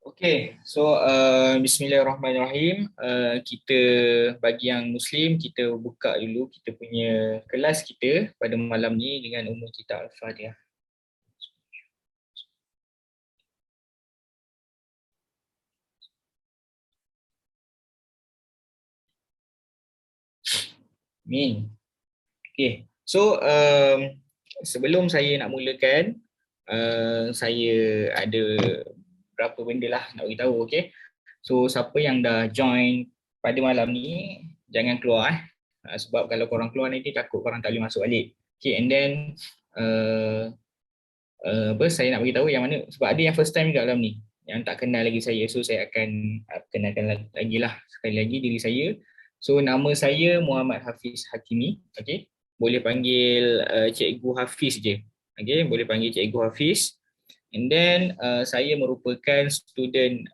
Okay, so Bismillahirrahmanirrahim. Kita bagi yang Muslim, kita buka dulu kita punya kelas kita pada malam ni dengan umur kita Al-Fatihah. Amin. Okay, so sebelum saya nak mulakan, saya ada berapa benda lah nak beritahu, okay? So siapa yang dah join pada malam ni, jangan keluar sebab kalau korang keluar nanti takut korang tak boleh masuk balik. Okay, and then uh, saya nak beritahu yang mana sebab ada yang first time juga dalam ni yang tak kenal lagi saya, so saya akan kenalkan lagi lah sekali lagi diri saya. So nama saya Muhammad Hafiz Hakimi, okay, boleh panggil Cikgu Hafiz je, okay, boleh panggil Cikgu Hafiz. And then saya merupakan student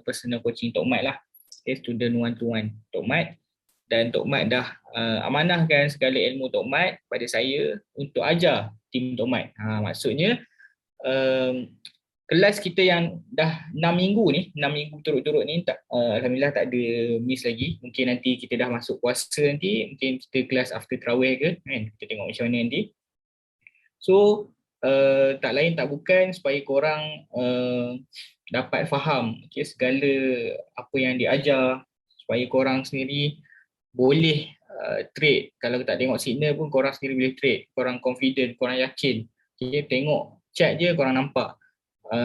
personal coaching Tok Mat lah, okay, student one to one Tok Mat. Dan Tok Mat dah amanahkan segala ilmu Tok Mat pada saya untuk ajar tim Tok Mat. Maksudnya kelas kita yang dah 6 minggu ni, 6 minggu turut-turut ni tak, alhamdulillah tak ada miss lagi. Mungkin nanti kita dah masuk puasa nanti, mungkin kita kelas after tarawih ke kan, kita tengok macam mana nanti. So tak lain tak bukan supaya korang dapat faham, okay, segala apa yang diajar, supaya korang sendiri boleh trade. Kalau tak tengok signal pun korang sendiri boleh trade, korang confident, korang yakin, okay, tengok chat je korang nampak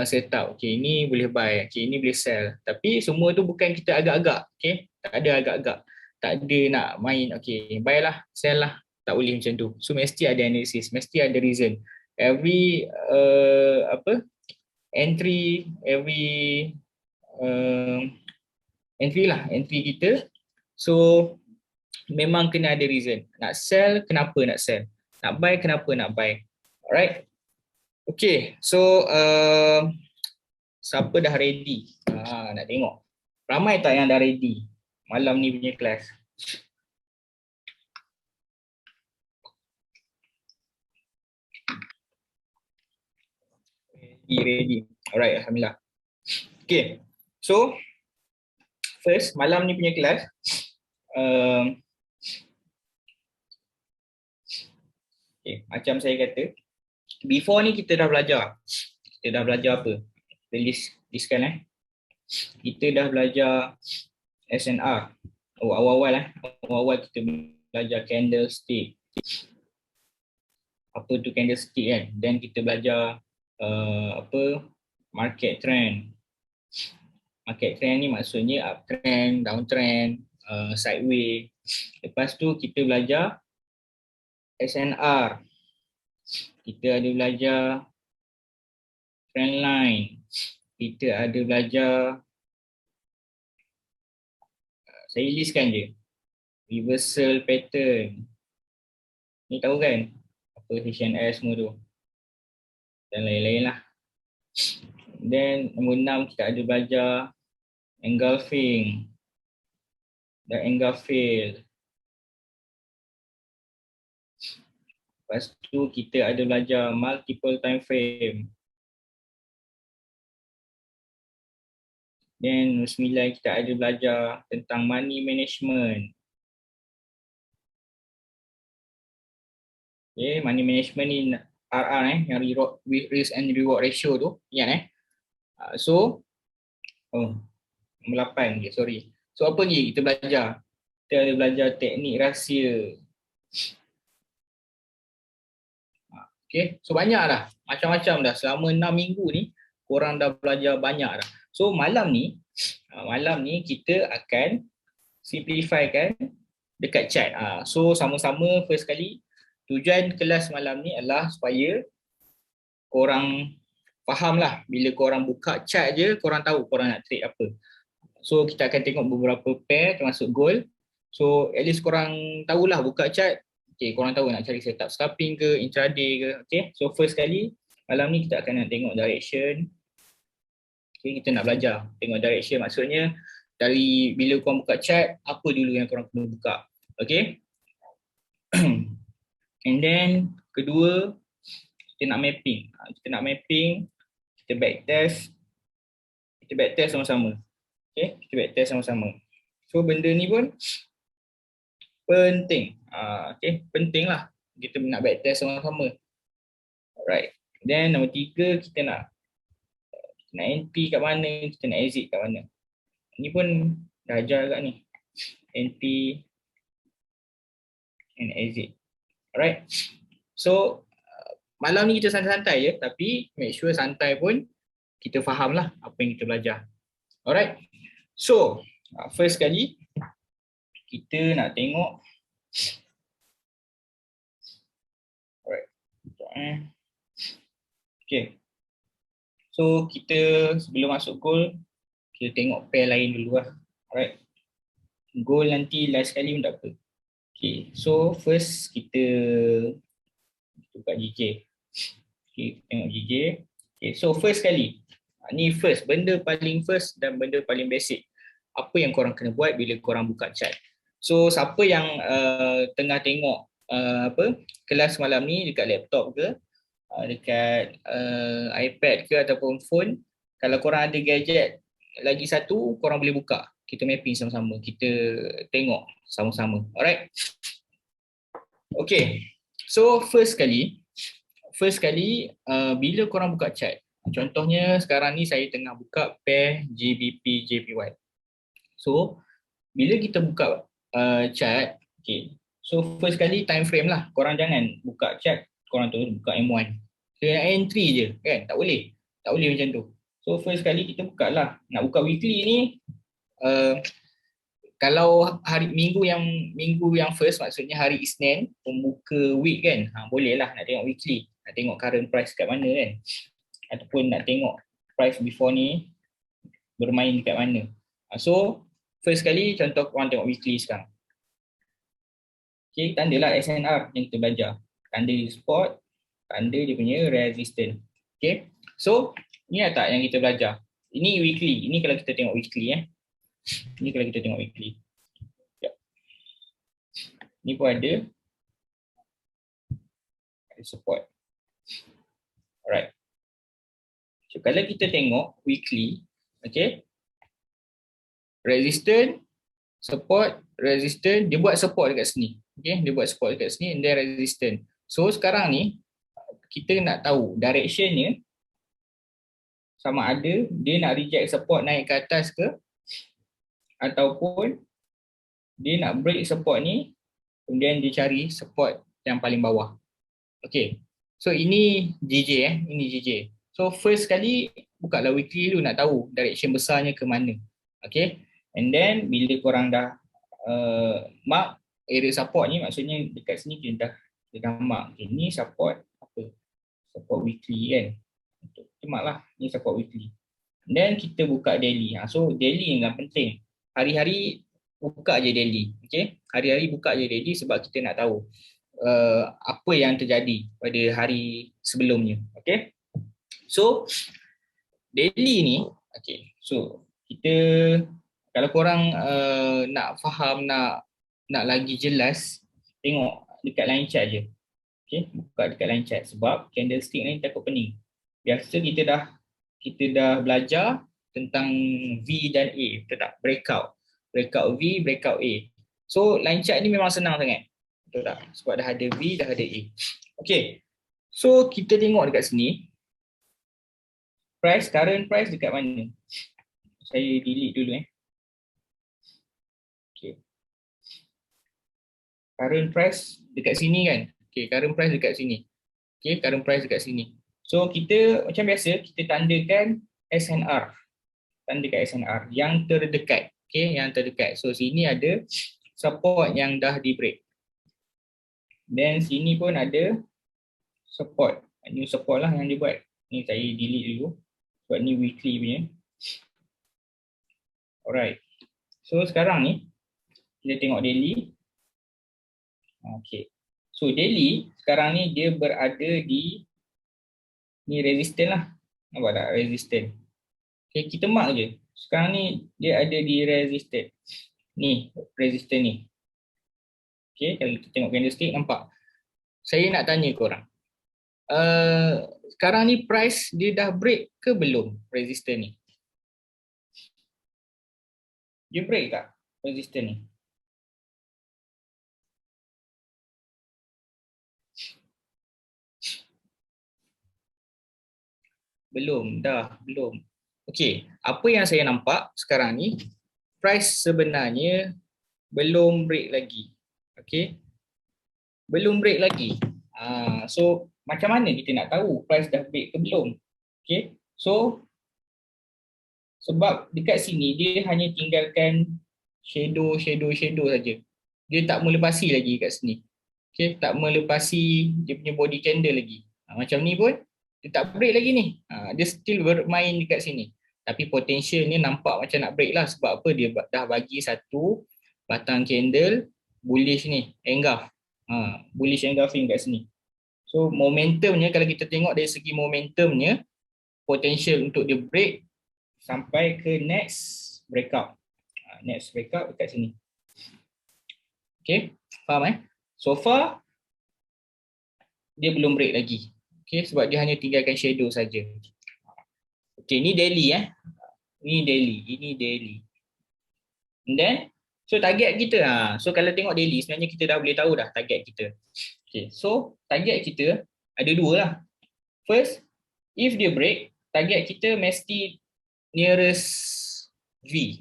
setup, okay, ini boleh buy, okay, ini boleh sell. Tapi semua tu bukan kita agak-agak, okay, tak ada agak-agak, tak ada nak main, okay, buy lah, sell lah, tak boleh macam tu. So mesti ada analysis, mesti ada reason. Every entry, every uh, entry lah, entry kita, so memang kena ada reason. Nak sell, kenapa nak sell? Nak buy, kenapa nak buy? Alright. Okay, so siapa dah ready? Nak tengok. Ramai tak yang dah ready malam ni punya kelas? Ready. Alright, alhamdulillah. Okay, so first malam ni punya kelas, okay, macam saya kata, before ni kita dah belajar. Kita dah belajar apa? Kita listkan Kita dah belajar SNR. Oh, awal-awal awal-awal kita belajar candlestick. Apa tu candlestick kan? Then kita belajar market trend. Market trend ni maksudnya uptrend, downtrend, sideways. Lepas tu kita belajar SNR. Kita ada belajar trend line. Kita ada belajar, saya listkan je, reversal pattern. Ni tahu kan? Apa HNS semua tu. Dan lain-lain lah. Then nombor 6 kita ada belajar engulfing dan engulfing. Lepas tu kita ada belajar multiple time frame. Then nombor 9 kita ada belajar tentang money management. Okay, money management ni RR yang risk and reward ratio tu, ingat So nombor 8 je, sorry. So apa lagi kita belajar? Kita ada belajar teknik rahsia. Okay, so banyak dah, macam-macam dah. Selama 6 minggu ni korang dah belajar banyak dah. So malam ni kita akan simplifykan dekat chat. So sama-sama first kali, tujuan kelas malam ni adalah supaya korang faham lah, bila korang buka chat je korang tahu korang nak trade apa. So kita akan tengok beberapa pair termasuk gold. So at least korang tahulah buka chat, okay, korang tahu nak cari setup scalping ke, intraday ke. Okay, so first kali malam ni kita akan nak tengok direction. Okay, kita nak belajar tengok direction, maksudnya dari bila korang buka chat, apa dulu yang korang kena buka. Okay. And then kedua, kita nak mapping. Kita back test, Kita backtest sama-sama. Okay, kita backtest sama-sama. So benda ni pun penting. Okay, penting lah kita nak backtest sama-sama. Alright. Then nombor 3 kita nak NP kat mana, kita nak exit kat mana. Ni pun dah ajar kat ni. NP and exit. Alright. So malam ni kita santai-santai je, tapi make sure santai pun kita faham lah apa yang kita belajar. Alright. So first kali kita nak tengok. Alright. Okay. So kita sebelum masuk goal, kita tengok pair lain dulu lah. Alright. Goal nanti last kali pun tak apa. Okay. So first kita buka GJ. Okay, tengok GJ. Okay, so first kali. Ni first, benda paling first dan benda paling basic. Apa yang korang kena buat bila korang buka chat. So siapa yang tengah tengok kelas malam ni dekat laptop ke, dekat iPad ke ataupun phone, kalau korang ada gadget lagi satu, korang boleh buka. Kita mapping sama-sama, kita tengok sama-sama. Alright. Okay. So first kali bila korang buka chat. Contohnya sekarang ni saya tengah buka pair GBP JPY. So bila kita buka chat, okay. So first kali time frame lah. Korang jangan buka chat, korang terus buka M1. Kena entry je kan, tak boleh macam tu. So first kali kita buka lah. Nak buka weekly ni, kalau hari minggu yang first, maksudnya hari Isnin pembuka week kan, boleh lah nak tengok weekly, nak tengok current price kat mana kan, ataupun nak tengok price before ni bermain kat mana. So first kali contoh korang tengok weekly sekarang. Okay, tandalah SNR yang kita belajar, tanda support, tanda dia punya resistance. Okay, so ni lah tak yang kita belajar. Ini weekly, ini kalau kita tengok weekly Ini kalau kita tengok weekly. Ya. Ni pun ada support. Alright. So kalau kita tengok weekly, okay, resistance, support, resistance, dia buat support dekat sini. Okay, dia buat support dekat sini and then resistance. So sekarang ni kita nak tahu directionnya, sama ada dia nak reject support naik ke atas ke, ataupun dia nak break support ni kemudian dia cari support yang paling bawah. Okay, so ini JJ ini JJ. So first kali bukalah weekly dulu nak tahu direction besarnya ke mana. Okay, and then bila korang dah mark area support ni, maksudnya dekat sini kita dah mark, okay, ni support apa, support weekly kan, kita mark lah ni support weekly. And then kita buka daily. So daily yang penting, hari-hari buka je daily. Okay, hari-hari buka je daily sebab kita nak tahu apa yang terjadi pada hari sebelumnya. Okay, so daily ni, okay, so kita kalau korang nak faham, nak lagi jelas, tengok dekat line chart je. Okay, buka dekat line chart sebab candlestick ni takut pening. Biasa kita dah belajar tentang V dan A, betul tak? Breakout V, breakout A. So line chart ni memang senang sangat, betul tak? Sebab dah ada V, dah ada A. Okay, so kita tengok dekat sini price, current price dekat mana. Saya delete dulu Okay, current price dekat sini kan. Okay, current price dekat sini. Okay, current price dekat sini. So kita macam biasa kita tandakan SNR. Tandakan SNR yang terdekat. Okay, yang terdekat. So sini ada support yang dah di break. Then sini pun ada support. New support lah yang dia buat. Ni saya delete dulu sebab ni weekly punya. Alright. So sekarang ni kita tengok daily. Okay. So daily sekarang ni dia berada di ni resistance lah. Nampak tak? Resistance. Okay, kita mark je. Sekarang ni dia ada di resistance. Ni, resistance ni. Okay, kalau kita tengok candlestick, nampak. Saya nak tanya korang. Sekarang ni price dia dah break ke belum resistance ni? Dia break tak resistance ni? Belum, belum. Okey, apa yang saya nampak sekarang ni, price sebenarnya belum break lagi. Okey, belum break lagi. So macam mana kita nak tahu price dah break ke belum? Okey, so sebab dekat sini dia hanya tinggalkan shadow saja. Dia tak melepasi lagi kat sini. Okey, tak melepasi dia punya body candle lagi. Macam ni pun dia tak break lagi ni. Dia still bermain dekat sini. Tapi potential ni nampak macam nak break lah. Sebab apa? Dia dah bagi satu batang candle bullish ni, engulf. Bullish engulfing kat sini. So momentumnya, kalau kita tengok dari segi momentumnya, potential untuk dia break sampai ke next breakout. Next breakout dekat sini. Okay, faham So far dia belum break lagi. Okay, sebab dia hanya tinggalkan shadow saja. Okay, ni daily Ini daily. And then, so target kita so kalau tengok daily sebenarnya kita dah boleh tahu dah target kita. Okay, so target kita ada dua lah. First, if dia break, target kita mesti nearest V.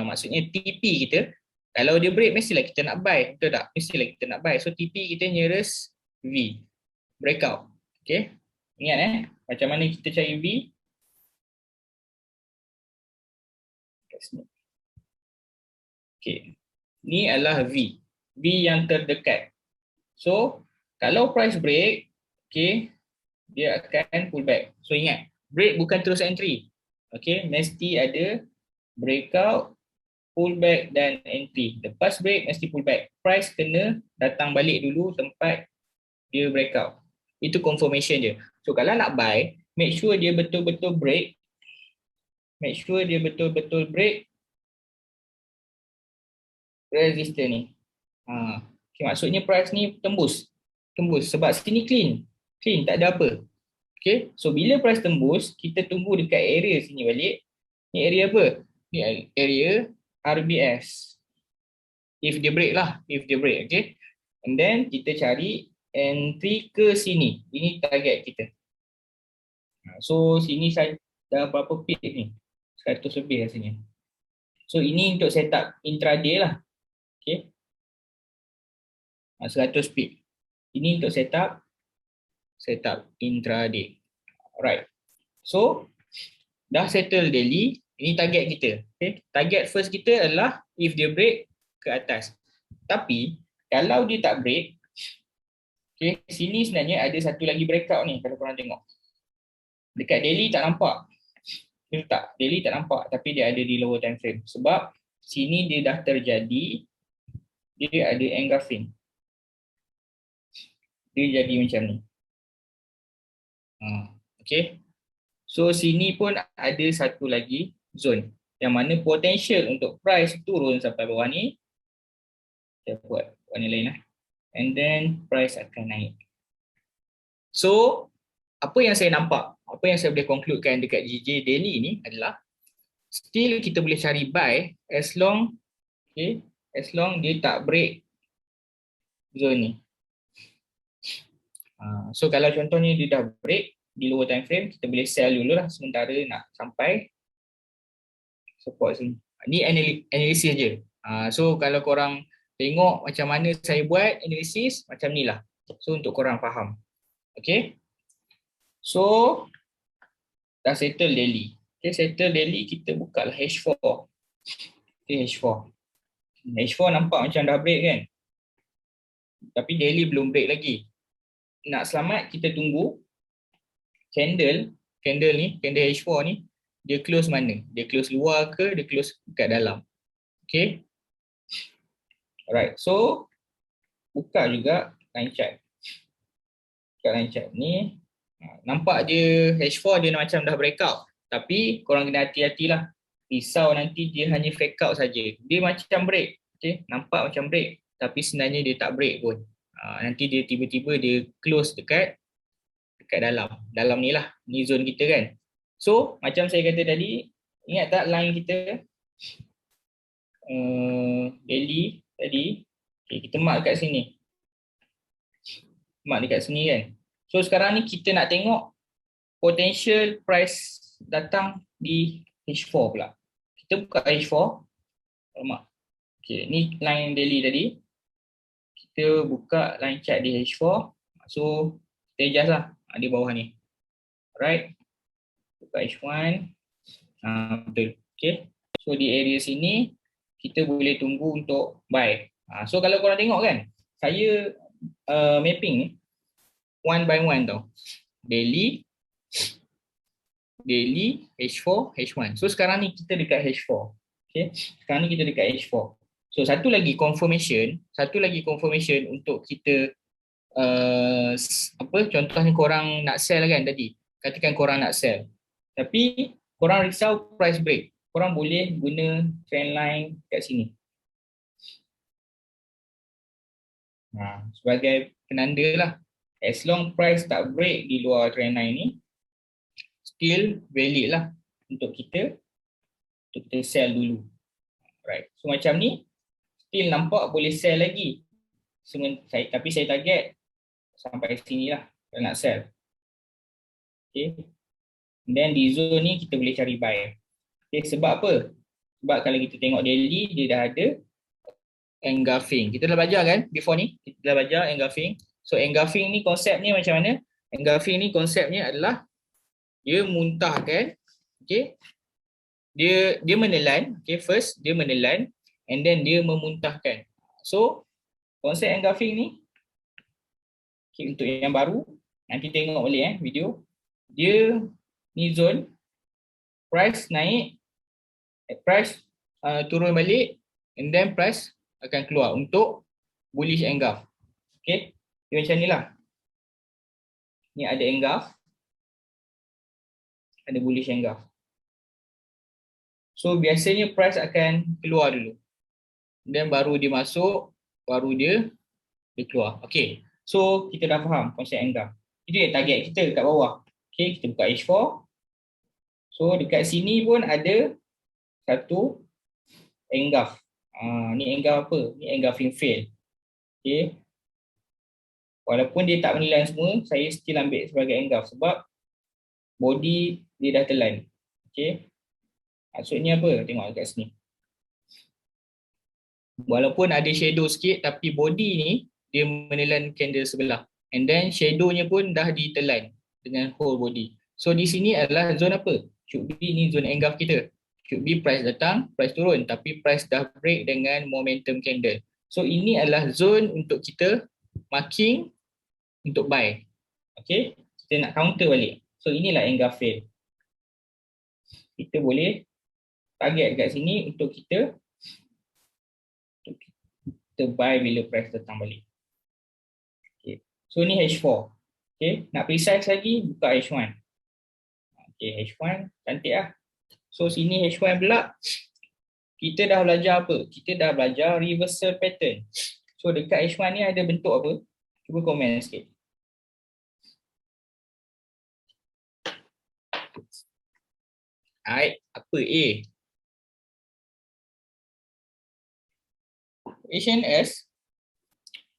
Maksudnya TP kita, kalau dia break mestilah kita nak buy, betul tak? Mestilah kita nak buy. So TP kita nearest V. Breakout. Okay, ingat macam mana kita cari V? Okay, ni adalah V. V yang terdekat. So kalau price break, okay, dia akan pull back. So ingat, break bukan terus entry. Okay, mesti ada breakout, pullback dan entry. Lepas break mesti pullback. Price kena datang balik dulu tempat dia breakout. Itu confirmation je. So kalau nak buy, make sure dia betul-betul break. Make sure dia betul-betul break resistance ni. Okay, maksudnya price ni tembus. Sebab sini clean, tak ada apa. Okay, so bila price tembus, kita tunggu dekat area sini balik. Ni area apa? Ni area RBS. If dia break, okay. And then kita cari entry ke sini. Ini target kita. So sini saya dah berapa pip ni? 100 lebih rasanya. So ini untuk setup intraday lah. Okay. 100 pip. Ini untuk setup intraday. Alright. So dah settle daily. Ini target kita. Okay. Target first kita adalah if dia break ke atas. Tapi kalau dia tak break, okay, sini sebenarnya ada satu lagi breakout ni kalau korang tengok. Dekat daily tak nampak. Daily tak nampak, tapi dia ada di lower time frame. Sebab sini dia dah terjadi, dia ada engulfing. Dia jadi macam ni. Okay. So sini pun ada satu lagi zone yang mana potential untuk price turun sampai bawah ni. Kita buat warna lain lah. And then price akan naik. So apa yang saya nampak, apa yang saya boleh concludekan dekat GJ daily ni adalah still kita boleh cari buy as long dia tak break zone ni. So kalau contohnya dia dah break di lower time frame, kita boleh sell dulu lah sementara nak sampai support sini. Ni analisis je. So kalau korang tengok macam mana saya buat analisis, macam ni lah. So untuk korang faham. Okay. So dah settle daily. Okay, settle daily, kita buka lah H4. Okay, H4. H4 nampak macam dah break kan? Tapi daily belum break lagi. Nak selamat, kita tunggu candle ni, candle H4 ni, dia close mana? Dia close luar ke dia close kat dalam? Okay. Alright, so buka juga line chart. Buka line chart ni, nampak dia H4 dia macam dah breakout. Tapi korang kena hati-hatilah. Risau nanti dia hanya fake out saja. Dia macam break. Okay, nampak macam break. Tapi sebenarnya dia tak break pun. Nanti dia tiba-tiba dia close dekat dalam. Dalam ni lah. Ni zone kita kan. So macam saya kata tadi, ingat tak line kita? daily tadi. Okay, kita mark kat sini. Mark dekat sini kan. So sekarang ni kita nak tengok potential price datang di H4 pula. Kita buka H4. Alamak. Okay, ni line daily tadi. Kita buka line chart di H4. So kita adjust lah di bawah ni. Alright. Buka H1. Betul. Okay. So di area sini kita boleh tunggu untuk buy. So kalau korang tengok kan, saya mapping ni one by one tau. Daily, H4, H1. So sekarang ni kita dekat H4. Okay. Sekarang ni kita dekat H4. So satu lagi confirmation untuk kita contohnya korang nak sell kan tadi. Katakan korang nak sell. Tapi korang risau price break. Korang boleh guna trend line kat sini. Sebagai penanda lah. As long price tak break di luar trend line ni, still valid lah untuk kita sell dulu. Right. So macam ni, still nampak boleh sell lagi. Tapi saya target sampai sini lah kalau nak sell. Okay. Then di zone ni kita boleh cari buy. Okay, sebab apa? Sebab kalau kita tengok daily, dia dah ada engulfing. Kita dah belajar kan before ni? Kita dah belajar engulfing. So engulfing ni konsepnya macam mana? Engulfing ni konsepnya adalah dia muntahkan, okay? Dia menelan, okay, first dia menelan and then dia memuntahkan. So konsep engulfing ni, okay, untuk yang baru nanti tengok balik video. Dia ni zone, price naik, price turun balik and then price akan keluar untuk bullish engulf. Okay, dia macam ni lah. Ni ada engulf, ada bullish engulf. So biasanya price akan keluar dulu. Dan baru dia masuk, baru dia keluar. Okay, so kita dah faham konsep engulf. Itu yang target kita kat bawah. Okay, kita buka H4. So dekat sini pun ada satu engulf. Ni engulf apa? Ni engulfing fail. Okay. Walaupun dia tak menelan semua, saya still ambil sebagai engulf sebab body dia dah telan. Okay. Maksudnya apa? Tengok kat sini. Walaupun ada shadow sikit tapi body ni dia menelan candle sebelah. And then shadownya pun dah ditelan dengan whole body. So di sini adalah zone apa? Should be ni zone engulf kita. Should be price datang, price turun. Tapi price dah break dengan momentum candle. So ini adalah zone untuk kita marking untuk buy. Okay. Kita nak counter balik. So inilah engulf fail. Kita boleh target kat sini untuk kita buy bila price datang balik. Okay. So ni H4. Okay. Nak precise lagi, buka H1. Okay, H1 cantik lah. So sini H1 pula, kita dah belajar apa? Kita dah belajar reversal pattern. So dekat H1 ni ada bentuk apa? Cuba komen sikit. Alright, apa A? HNS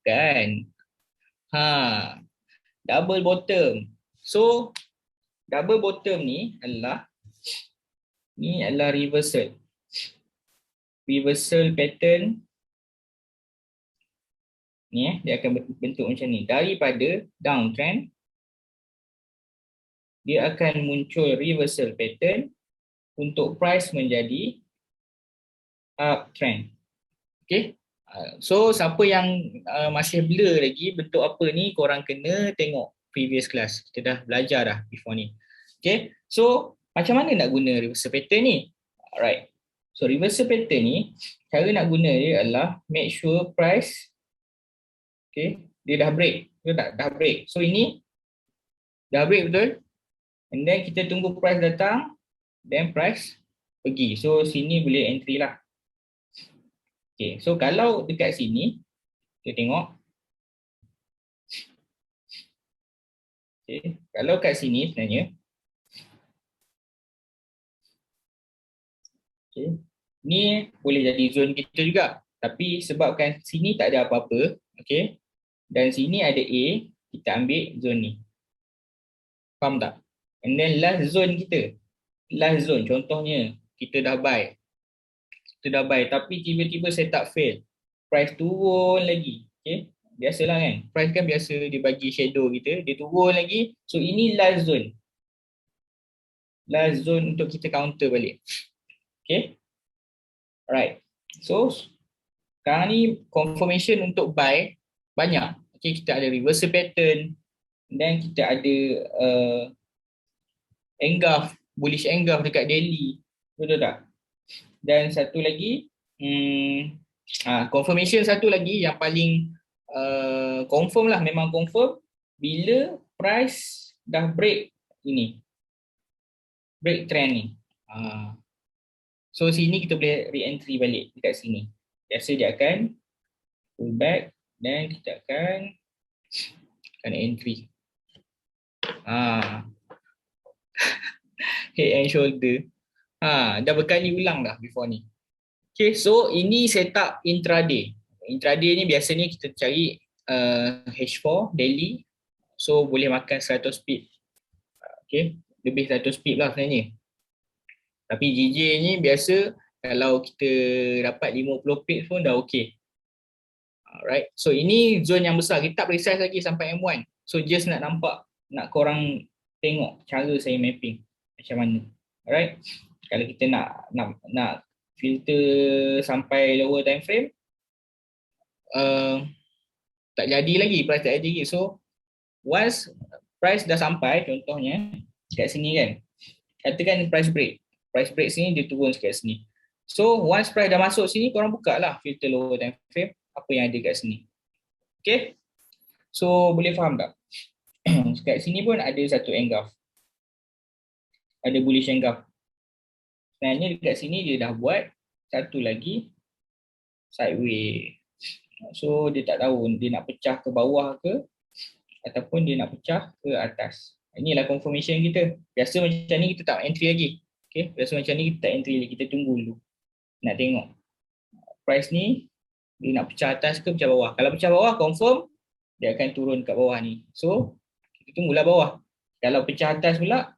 kan? Double bottom. So double bottom ni adalah reversal. Reversal pattern ni dia akan bentuk macam ni. Daripada downtrend dia akan muncul reversal pattern untuk price menjadi uptrend. Okay. So siapa yang masih blur lagi bentuk apa ni, korang kena tengok previous class. Kita dah belajar dah before ni. Okay. So macam mana nak guna reversal pattern ni? Alright. So reversal pattern ni, cara nak guna dia adalah make sure price, okay, dia dah break. Dia dah break. So ini dah break betul. And then kita tunggu price datang, then price pergi. So sini boleh entry lah. Okay, so kalau dekat sini, kita tengok. Okay, kalau kat sini sebenarnya. Okay, Ni boleh jadi zone kita juga. Tapi sebabkan sini tak ada apa-apa, okay, dan sini ada A, kita ambil zone ni. Faham tak? And then last zone kita. Last zone, contohnya kita dah buy. Kita dah buy tapi tiba-tiba setup fail. Price turun lagi. Okay? Biasalah kan. Price kan biasa dia bagi shadow kita. Dia turun lagi. So ini last zone. Last zone untuk kita counter balik. Okay? Alright. So sekarang ni confirmation untuk buy banyak. Okay, kita ada reversal pattern. Dan kita ada engulf, bullish engulf dekat daily. Betul tak? Dan satu lagi, confirmation satu lagi yang paling confirm lah, memang confirm bila price dah break ini, break trend ni. So sini kita boleh re-entry balik dekat sini. Biasa dia akan pull back dan kita akan entry. Head and shoulder. Dah berkali ulang dah before ni. Okay, so ini setup intraday. Intraday ni biasanya kita cari H4 daily. So boleh makan 100 pip. Okay, lebih 100 pip lah sebenarnya. Tapi GJ ni biasa kalau kita dapat 50 pip pun dah okay. Alright, so ini zone yang besar. Kita tak precise lagi sampai M1. So just nak nampak, nak korang tengok cara saya mapping macam mana. Alright, kalau kita nak filter sampai lower time frame, tak jadi lagi, price tak jadi lagi. So once price dah sampai, contohnya kat sini kan, katakan price break sini, dia turun kat sini. So once price dah masuk sini, korang buka lah filter lower time frame apa yang ada kat sini. Okay, so boleh faham tak? Kat sini pun ada satu engulf, ada bullish engulf. Sebenarnya dekat sini dia dah buat satu lagi sideways. So dia tak tahu dia nak pecah ke bawah ke ataupun dia nak pecah ke atas. Inilah confirmation kita. Biasa macam ni kita tak entry lagi. Okay, biasa macam ni kita tak entry lagi, kita tunggu dulu. Nak tengok price ni dia nak pecah atas ke pecah bawah. Kalau pecah bawah confirm dia akan turun kat bawah ni. So kita tunggulah bawah. Kalau pecah atas pula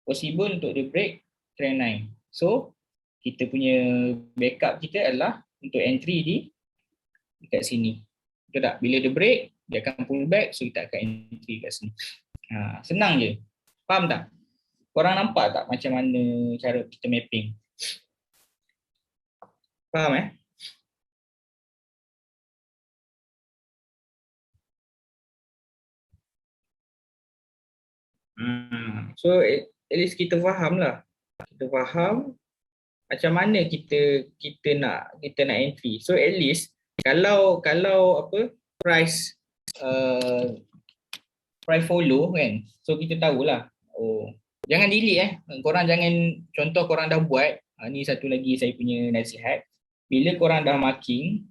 possible untuk dia break trend line. So kita punya backup kita adalah untuk entry di dekat sini. Betul tak? Bila dia break, dia akan pull back, so kita akan entry kat sini. Senang je. Faham tak? Korang nampak tak macam mana cara kita mapping? Faham So at least kita faham lah. Kita faham macam mana kita nak entry. So at least kalau apa price price follow kan. So kita tahulah. Oh, jangan delete Korang jangan, contoh korang dah buat, ni satu lagi saya punya nasihat. Bila korang dah marking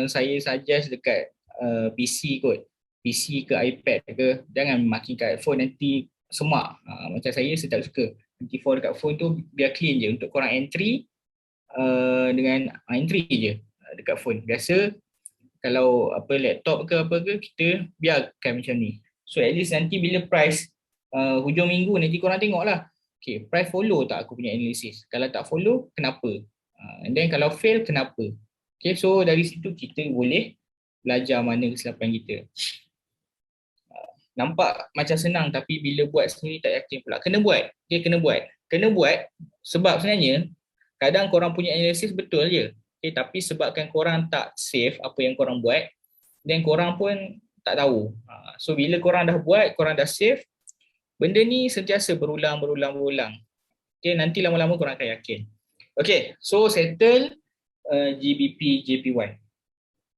saya suggest dekat PC kot. PC ke iPad ke, jangan marking kat phone, nanti semak. Macam saya tak suka. Nanti for dekat phone tu biar clean je untuk korang entry dengan entry je dekat phone. Biasa kalau apa laptop ke apa ke, kita biarkan macam ni. So at least nanti bila price hujung minggu nanti korang tengok lah, okay, price follow tak aku punya analysis. Kalau tak follow, kenapa? And then kalau fail, kenapa? Okay, so dari situ kita boleh belajar mana kesilapan kita. Nampak macam senang tapi bila buat sendiri tak yakin pula. Kena buat. Okay, kena buat. Kena buat sebab sebenarnya kadang korang punya analysis betul je. Okay, tapi sebabkan korang tak save apa yang korang buat, dan korang pun tak tahu. So bila korang dah buat, korang dah save, benda ni sentiasa berulang. Okay, nanti lama-lama korang akan yakin. Okay, so settle GBP JPY.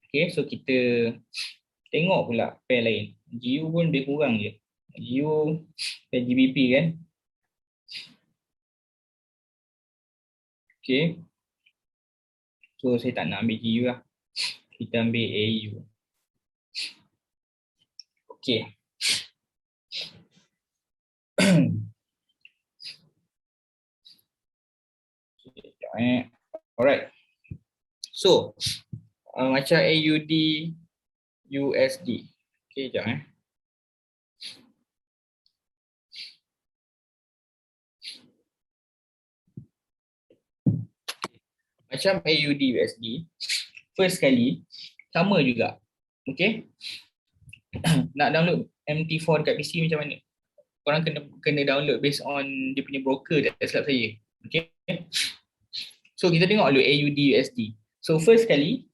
Okay, so kita tengok pula pair lain. GU pun lebih kurang je. GU dan GBP kan. Okay. So saya tak nak ambil GU lah. Kita ambil AU. Okay. Alright. So, macam AUD, USD. Okay, sekejap Macam AUD, USD, first kali, sama juga. Okay. Nak download MT4 dekat PC macam mana? Korang kena download based on dia punya broker, tak silap saya. Okay. So, kita tengok dulu AUD, USD. So, first kali,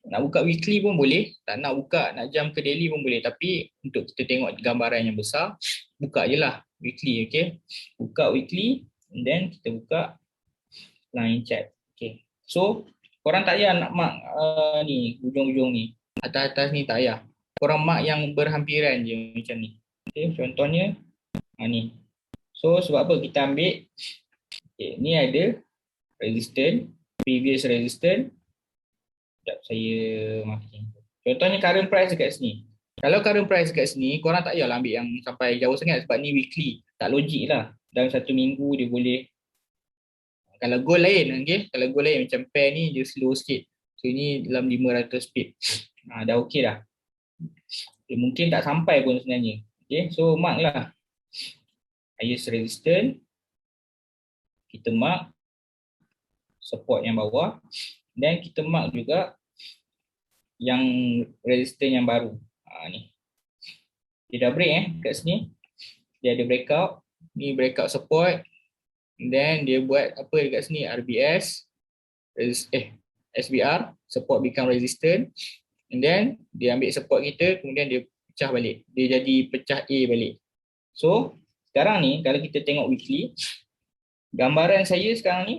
nak buka weekly pun boleh, tak nak buka, nak jump ke daily pun boleh. Tapi untuk kita tengok gambaran yang besar, buka je lah weekly, okay. Buka weekly, and then kita buka line chart. Okay. So, korang tak payah nak mark ni, ujung-ujung ni. Atas-atas ni tak payah. Korang mark yang berhampiran je macam ni. Okay, contohnya, ni. So, sebab apa kita ambil, okay, ni ada resistance, previous resistance. Sekejap, saya marking. Contohnya current price dekat sini. Kalau current price dekat sini, korang tak payahlah ambil yang sampai jauh sangat sebab ni weekly. Tak logik lah. Dalam satu minggu dia boleh. Kalau gold lain, okay? Kalau gold lain macam pair ni dia slow sikit. So ni dalam 500 pip. Dah okey dah. Okay, mungkin tak sampai pun sebenarnya. Okay, so mark lah. Highest resistance. Kita mark support yang bawah. Dan kita mark juga yang resistance yang baru. Ni. Dia dah break kat sini. Dia ada breakout. Ni breakout support. Then dia buat apa dekat sini? RBS. SBR. Support become resistant. And then dia ambil support kita. Kemudian dia pecah balik. Dia jadi pecah A balik. So sekarang ni kalau kita tengok weekly. Gambaran saya sekarang ni.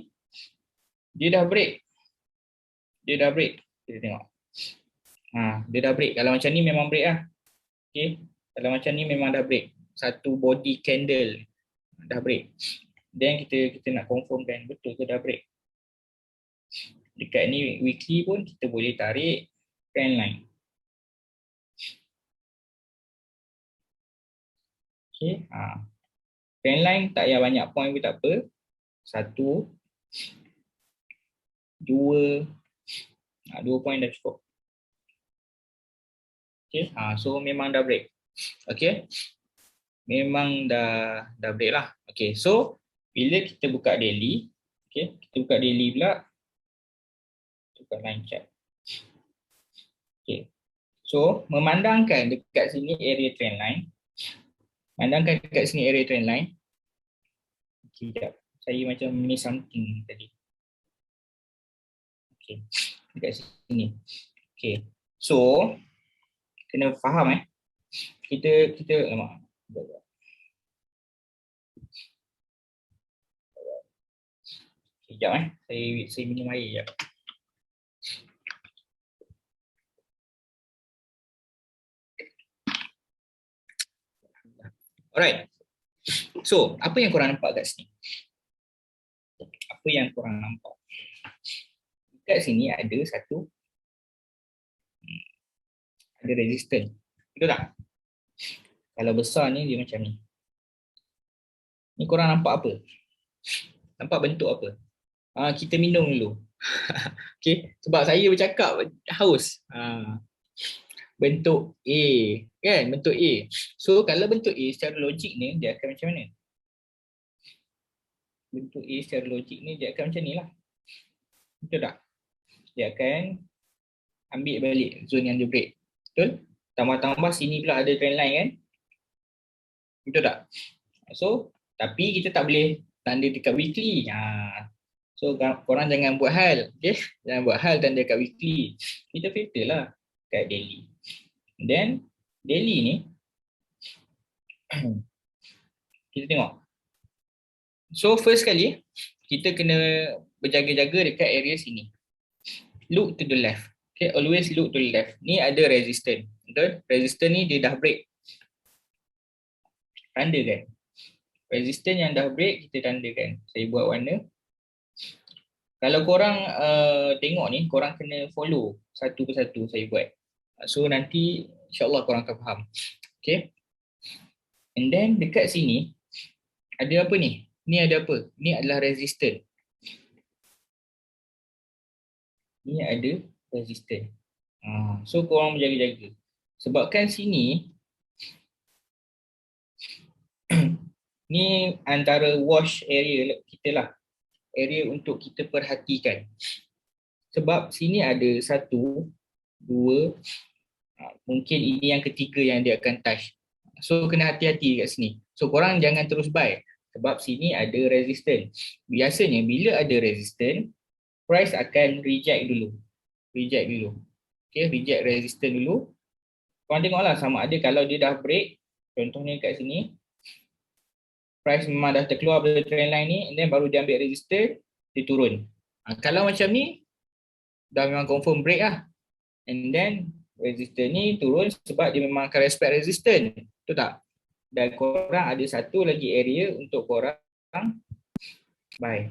Dia dah break. Dia dah break. Kita tengok. Dia dah break. Kalau macam ni memang break lah. Okay. Kalau macam ni memang dah break. Satu body candle dah break. Then kita nak confirmkan betul ke dah break. Dekat ni weekly pun kita boleh tarik trend line. Okay. Trend line tak payah banyak point pun tak apa. 1, 2, 2 point dah cukup. Okay. So memang dah break. Okay. Memang dah break lah. Okay. So bila kita buka daily, okay, kita buka daily pula, buka line chart. Okay. So memandangkan dekat sini area trend line. Memandangkan dekat sini area trend line. Okay, sekejap. Saya macam miss something tadi. Okay. Dekat sini. Okay. So kena faham kita lama. Sekejap saya minum air sekejap. Alright. So, apa yang korang nampak kat sini? Apa yang korang nampak? Kat sini ada satu ada resistance. Betul tak? Kalau besar ni dia macam ni. Ni korang nampak apa? Nampak bentuk apa? Kita minum dulu. Okay, sebab saya bercakap haus. Bentuk A, kan? Bentuk A. So kalau bentuk A secara logik ni dia akan macam mana? Bentuk A secara logik ni dia akan macam ni lah. Betul tak? Dia akan ambil balik zone yang dia break. Betul? Tambah-tambah sini pula ada trend line kan? Betul tak? So, tapi kita tak boleh tanda dekat weekly. So korang jangan buat hal, okay? Jangan buat hal tanda kat weekly. Kita filter lah kat daily. Then daily ni kita tengok. So first kali kita kena berjaga-jaga dekat area sini. Look to the left. Okay, always look to the left. Ni ada resistance. Betul? Resistance ni dia dah break. Tandakan. Resistance yang dah break kita tandakan. Saya buat warna. Kalau korang tengok ni, korang kena follow satu persatu saya buat. So nanti insyaAllah korang akan faham. Okay. And then dekat sini, ada apa ni? Ni ada apa? Ni adalah resistance. Ni ada resistance. So korang berjaga-jaga. Sebabkan sini ni antara wash area kita lah. Area untuk kita perhatikan. Sebab sini ada satu, dua, mungkin ini yang ketiga yang dia akan touch. So kena hati-hati kat sini. So korang jangan terus buy. Sebab sini ada resistance. Biasanya bila ada resistance, price akan reject dulu. Reject dulu. Okay, reject resistance dulu. Korang tengoklah sama ada kalau dia dah break. Contohnya kat sini. Price memang dah terkeluar dari trend line ni. And then baru dia ambil resistance, dia turun. Kalau macam ni, dah memang confirm break lah. And then resistance ni turun sebab dia memang akan respect resistance. Betul tak? Dan korang ada satu lagi area untuk korang buy.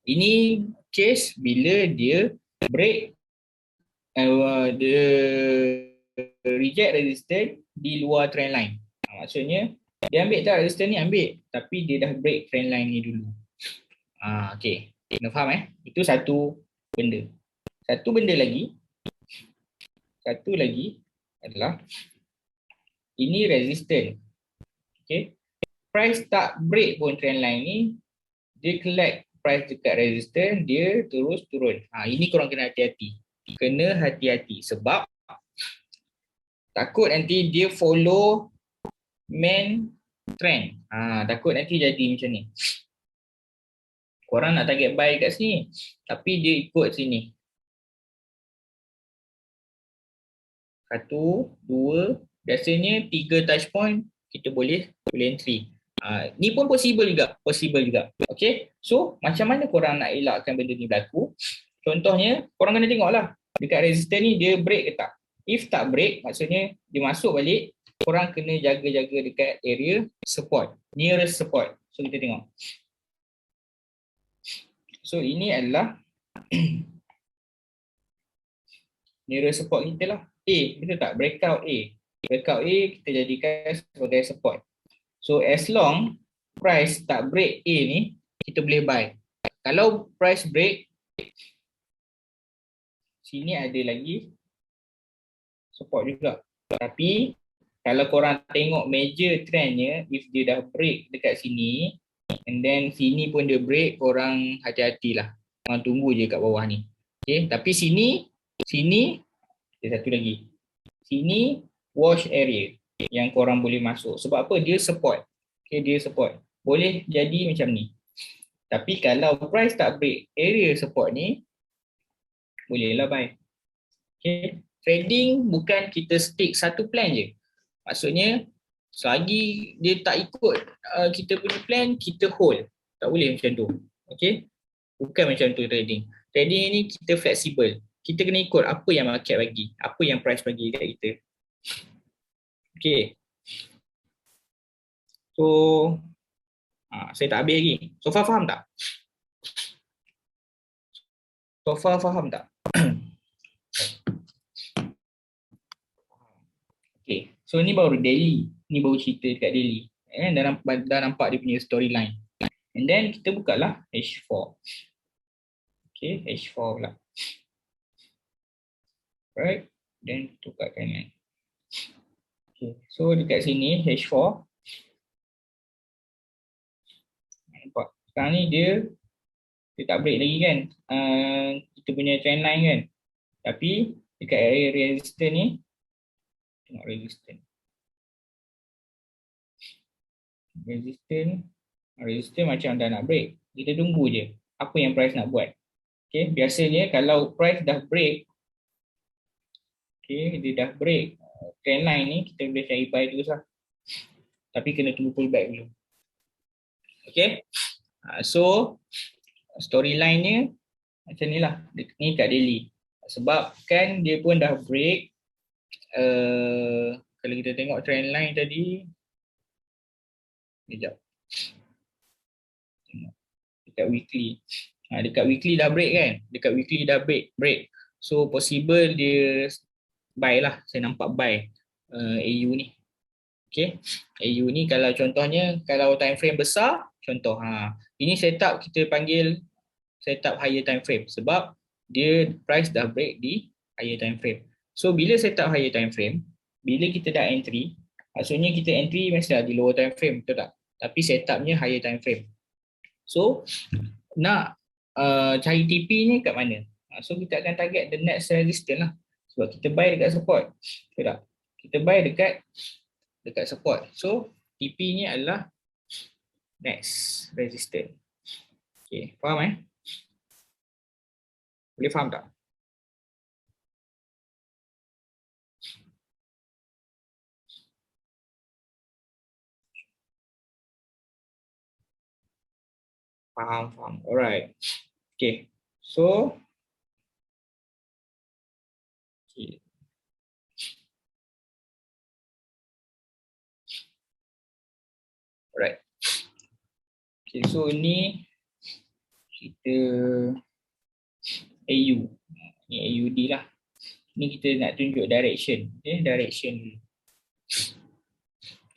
Ini case bila dia break, dia reject resistance di luar trend line. Maksudnya dia ambil tak resistance ni, ambil, tapi dia dah break trend line ni dulu. Okay, kena faham Itu satu benda. Satu lagi adalah ini resistance. Okay, price tak break pun trend line ni, dia collect price dekat resistance, dia terus turun. Ini korang kena hati-hati. Kena hati-hati sebab takut nanti dia follow main trend. Takut nanti jadi macam ni. Korang nak target buy kat sini, tapi dia ikut sini. 1, 2, biasanya 3 touch point kita boleh entry. Ni pun possible juga. Okay, so macam mana korang nak elakkan benda ni berlaku? Contohnya, korang kena tengoklah dekat resistance ni dia break ke tak. If tak break, maksudnya dia masuk balik, korang kena jaga-jaga dekat area support, nearest support. So kita tengok. So ini adalah nearest support kita lah. A, betul tak? Breakout A. Breakout A kita jadikan sebagai support. So as long price tak break A ni, kita boleh buy. Kalau price break, sini ada lagi support juga. Tapi kalau korang tengok major trendnya, if dia dah break dekat sini, and then sini pun dia break, korang hati-hatilah. Korang tunggu je kat bawah ni. Okay, tapi sini ada satu lagi. Sini wash area yang korang boleh masuk. Sebab apa? Dia support. Okay, dia support. Boleh jadi macam ni. Tapi kalau price tak break area support ni, bolehlah buy. Okay. Trading bukan kita stick satu plan je. Maksudnya selagi dia tak ikut kita punya plan, kita hold. Tak boleh macam tu. Okay. Bukan macam tu trading. Trading ni kita fleksibel. Kita kena ikut apa yang market bagi, apa yang price bagi kat kita. Okay. So saya tak habis lagi. So far faham tak? Okay, so ni baru daily. Ni baru cerita dekat daily. Dah nampak dia punya storyline. And then kita buka lah H4. Okay, H4 pula. Right, then tukarkan ni. Okay, so dekat sini H4. Nampak? Sekarang ni dia tak break lagi kan. Kita punya trend line kan. Tapi dekat area resistance ni, tengok resistance macam dah nak break. Kita tunggu je apa yang price nak buat. Okay, biasanya kalau price dah break, okay, dia dah break trend line ni, kita boleh cari buy terus lah. Tapi kena tunggu pullback dulu. Okay, so storyline-nya macam ni lah. Ni kat daily. Sebab kan dia pun dah break. Kalau kita tengok trend line tadi, sekejap. Dekat weekly. Dekat weekly dah break kan? Dekat weekly dah break. So possible dia buy lah. Saya nampak buy AU ni. Okay. AU ni kalau contohnya, kalau time frame besar, contoh ini setup kita panggil setup higher time frame. Sebab dia price dah break di higher time frame. So bila setup higher time frame, bila kita dah entry, maksudnya kita entry mesti di lower time frame, betul tak? Tapi setupnya higher time frame. So nak cari TP ni kat mana? So kita akan target the next resistance lah. Sebab kita buy dekat support. Betul tak? Kita buy dekat support. So TP ni adalah next resistance. Okay, faham Boleh faham tak? Faham. Alright. Okay. So okay. Alright. Okay, so ni kita AU. Ni AUD lah. Ni kita nak tunjuk direction. Okay, direction.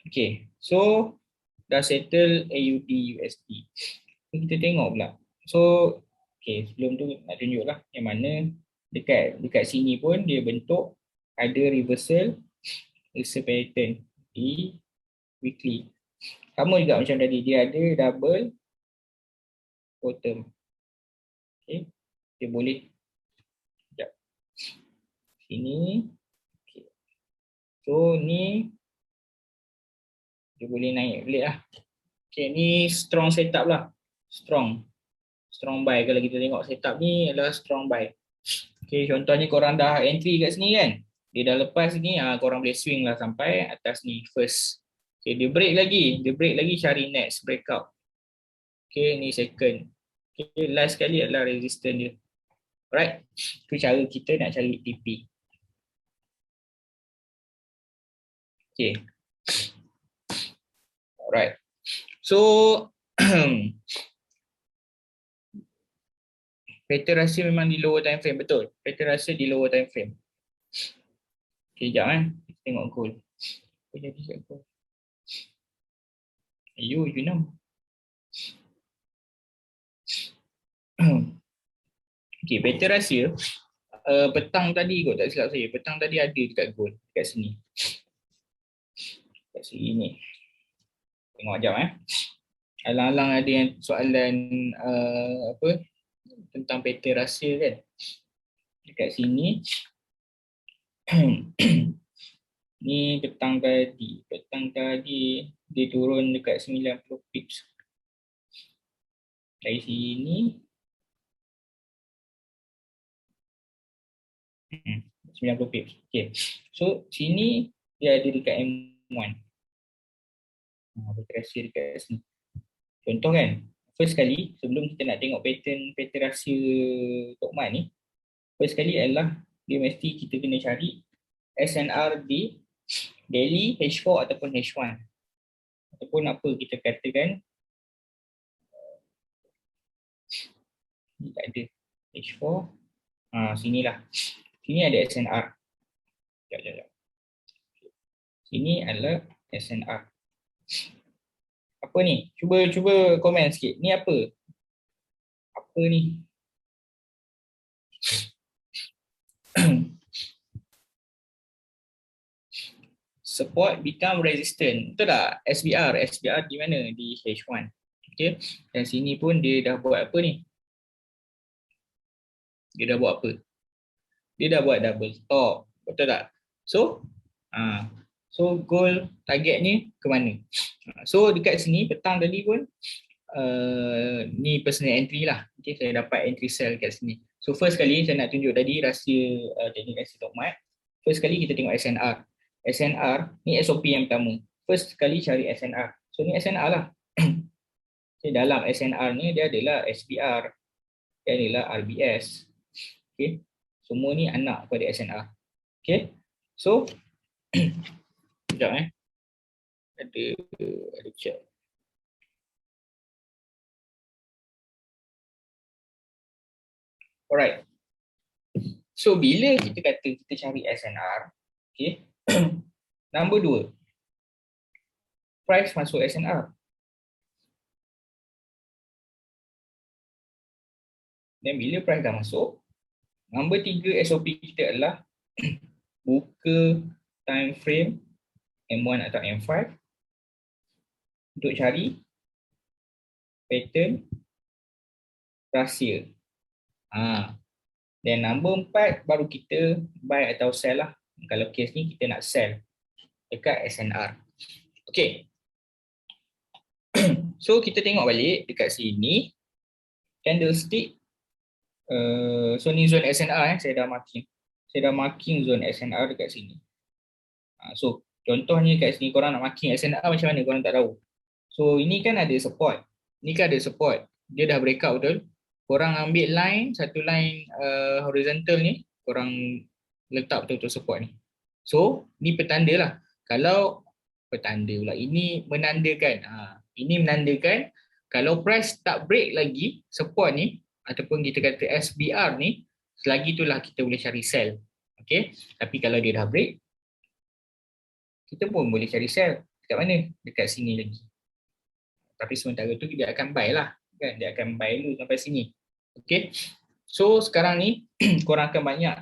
Okay, so dah settle AUD USD. Kita tengok pula. So, okay, sebelum tu nak tunjuk lah yang mana dekat sini pun dia bentuk ada reversal pattern di weekly. Sama juga macam tadi, dia ada double bottom. Okay, dia boleh sekejap. Sini. Okay. So, ni dia boleh naik balik lah. Okay, ni strong setup lah. Strong buy. Kalau kita tengok setup ni adalah strong buy. Okay, contohnya korang dah entry kat sini kan. Dia dah lepas ni, korang boleh swing lah sampai atas ni first. Okay, dia break lagi cari next breakout. Okay, ni second. Okay, last sekali adalah resistance dia. Alright, itu cara kita nak cari TP. Okay. Alright. So, pattern rahsia memang di lower time frame, betul. Pattern rahsia di lower time frame. Okay, sekejap kita tengok gold. Apa jadi kat gold? You know. Okay, pattern rahsia petang tadi kot, tak silap saya. Petang tadi ada dekat gold, dekat sini. Dekat sini ni. Tengok sekejap Alang-alang ada yang soalan apa tentang pattern rahsia kan. Dekat sini. Ni petang tadi dia turun dekat 90 pips. Dari sini 90 pips. Okay. So sini dia ada dekat M1. Rahsia dekat sini. Contoh kan, first kali sebelum kita nak tengok pattern rahsia Tok Mat ni, first kali adalah dia mesti kita kena cari SNR di daily H4 ataupun H1. Ataupun apa kita katakan ni tak ada H4. Sinilah. Sini ada SNR. Sekejap. Sini adalah SNR. Apa ni? Cuba komen sikit. Ni apa? Apa ni? Support become resistant. Betul tak? SBR di mana? Di H1. Okay. Dan sini pun dia dah buat apa ni? Dia dah buat apa? Dia dah buat double top. Betul tak? So goal target ni ke mana? So dekat sini petang tadi pun ni personal entry lah. Okay, saya dapat entry sell kat sini. So first kali saya nak tunjuk tadi rahsia teknik rahsia Tok Mat. First kali kita tengok SNR. SNR ni SOP yang pertama. First kali cari SNR. So ni SNR lah. Okay, dalam SNR ni dia adalah SBR. Dia adalah RBS. Okay. Semua ni anak pada SNR. Okay. So sekejap ada chat. Alright. So bila kita kata kita cari SNR, okay. Number 2. Price masuk SNR. Dan bila price dah masuk, Nombor 3 SOP kita adalah buka time frame M1 atau M5 untuk cari pattern rahsia. Dan nombor 4 baru kita buy atau sell lah. Kalau case ni kita nak sell dekat SNR. Okay. So kita tengok balik dekat sini candlestick. So ni zone SNR saya dah marking zone SNR dekat sini. So contohnya kat sini korang nak marking SNR macam mana korang tak tahu. So ini kan ada support. Ni kan ada support. Dia dah breakout betul. Korang ambil line, satu line horizontal ni, korang letak betul-betul support ni. So ni petanda lah. Kalau petanda pula, ini menandakan. Ini menandakan kalau price tak break lagi support ni, ataupun kita kata SBR ni, selagi itulah kita boleh cari sell. Okay. Tapi kalau dia dah break, kita pun boleh cari sell. Dekat mana? Dekat sini lagi. Tapi sementara tu dia akan buy lah. Kan? Dia akan buy dulu sampai sini. Okay. So sekarang ni korang akan banyak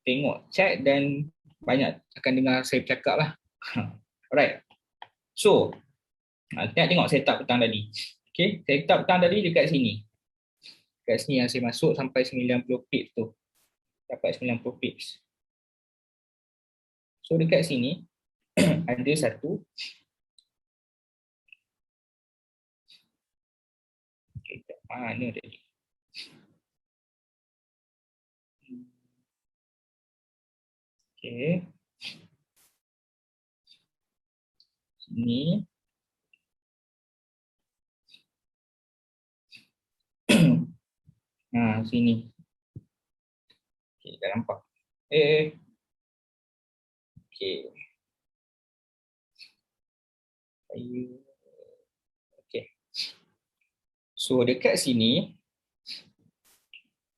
tengok chat dan banyak akan dengar saya bercakap lah. Alright. So kita nak tengok setup petang tadi. Okay. Setup petang tadi dekat sini. Dekat sini yang saya masuk sampai 90 pips tu. Dapat 90 pips. So dekat sini ada satu. Okay, mana tadi? Okay. Sini. Sini. Okay, dah nampak. Okay. Okay. So dekat sini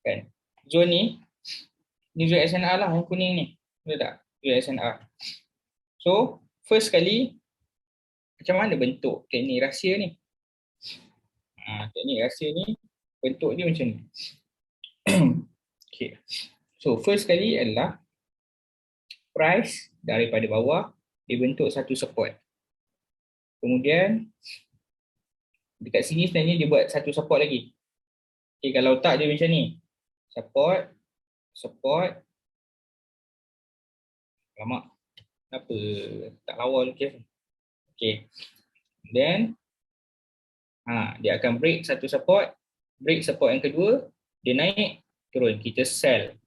kan, zone ni zone SNR lah yang kuning ni. Betul tak? Zone SNR. So first kali macam mana bentuk teknik rahsia ni? Teknik rahsia ni bentuk dia macam ni. Okay. So first kali adalah price daripada bawah dibentuk satu support. Kemudian dekat sini sebenarnya dia buat satu support lagi. Okay, kalau tak dia macam ni. Support, support. Lama. Kenapa tak lawa lukis? Okay. Then dia akan break satu support. Break support yang kedua, dia naik, turun. Kita sell.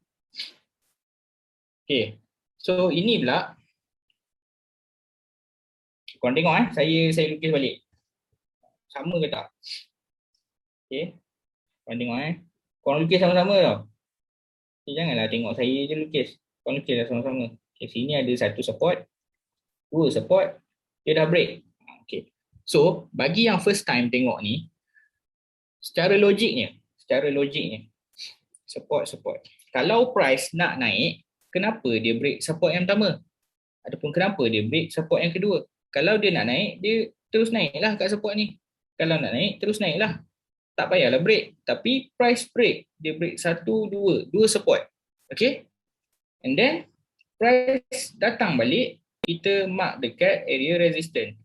Okay. So ini pula. Korang tengok saya lukis balik. Sama ke tak? Okay. Korang tengok Korang lukis sama-sama tau. Okay, janganlah tengok saya je lukis. Korang lukis dah sama-sama. Okay, sini ada satu support. Dua support. Dia dah break. Okay. So, bagi yang first time tengok ni, secara logiknya, support. Kalau price nak naik, kenapa dia break support yang pertama? Ataupun kenapa dia break support yang kedua? Kalau dia nak naik, dia terus naiklah kat support ni. Kalau nak naik, terus naiklah. Tak payahlah break. Tapi price break. Dia break satu, dua support. Okay. And then, price datang balik, kita mark dekat area resistance.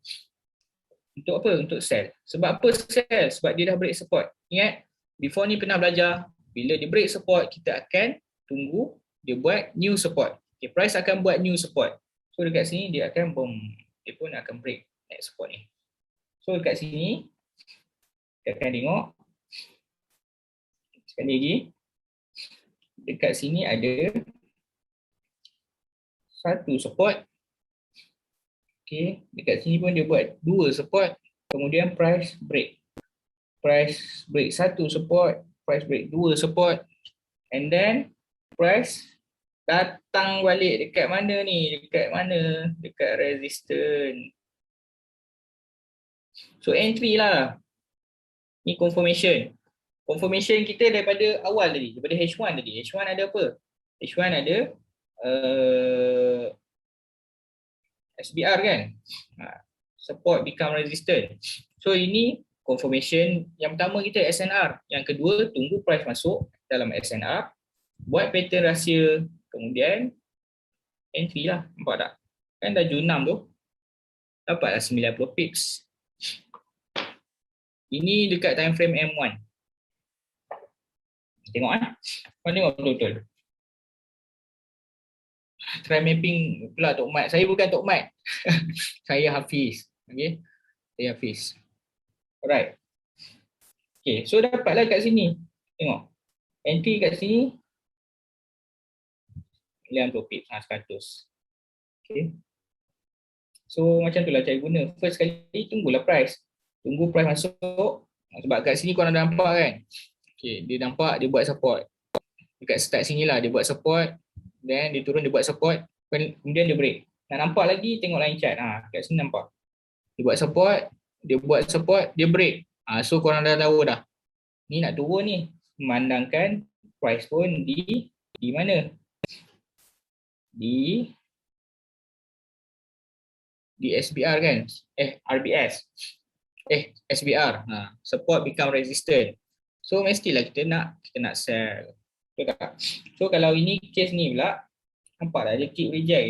Untuk apa? Untuk sell. Sebab apa sell? Sebab dia dah break support. Ingat, before ni pernah belajar, bila dia break support, kita akan tunggu dia buat new support. Okay, price akan buat new support. So dekat sini dia akan dia pun akan break next support ni. So dekat sini, kita akan tengok. Sekali lagi. Dekat sini ada satu support. Okay, dekat sini pun dia buat dua support. Kemudian price break. Price break satu support. Price break dua support. And then price datang balik dekat mana ni? Dekat mana? Dekat resistance. So entry lah. Ni confirmation. Confirmation kita daripada awal tadi. Daripada H1 tadi. H1 ada apa? H1 ada SBR kan? Support become resistant. So ini confirmation. Yang pertama kita SNR. Yang kedua tunggu price masuk dalam SNR. Buat pattern rahsia, kemudian entry lah. Nampak tak? Kan dah Jun 6 tu, dapatlah 90 pips. Ini dekat time frame M1. Tengok Kau tengok betul-betul. Try mapping pula Tok Mat. Saya bukan Tok Mat. Saya Hafiz. Okay. Saya Hafiz. Alright. Okay. So dapatlah kat sini. Tengok. Entry kat sini 90 pips. 100. Okay. So macam tu lah cara guna. First kali tunggulah price. Tunggu price masuk. Sebab kat sini korang dah nampak kan. Okay. Dia nampak dia buat support. Dekat start sini lah dia buat support. Then dia turun dia buat support. Kemudian dia break. Nak nampak lagi tengok line chart. Kat sini nampak. Dia buat support, dia break. So korang dah tahu dah. Ni nak turun ni. Memandangkan price pun di mana? Di SBR kan? RBS. SBR. Support become resistant. So mestilah kita nak sell. Betul tak? So kalau ini case ni pula, nampak tak dia keep reject.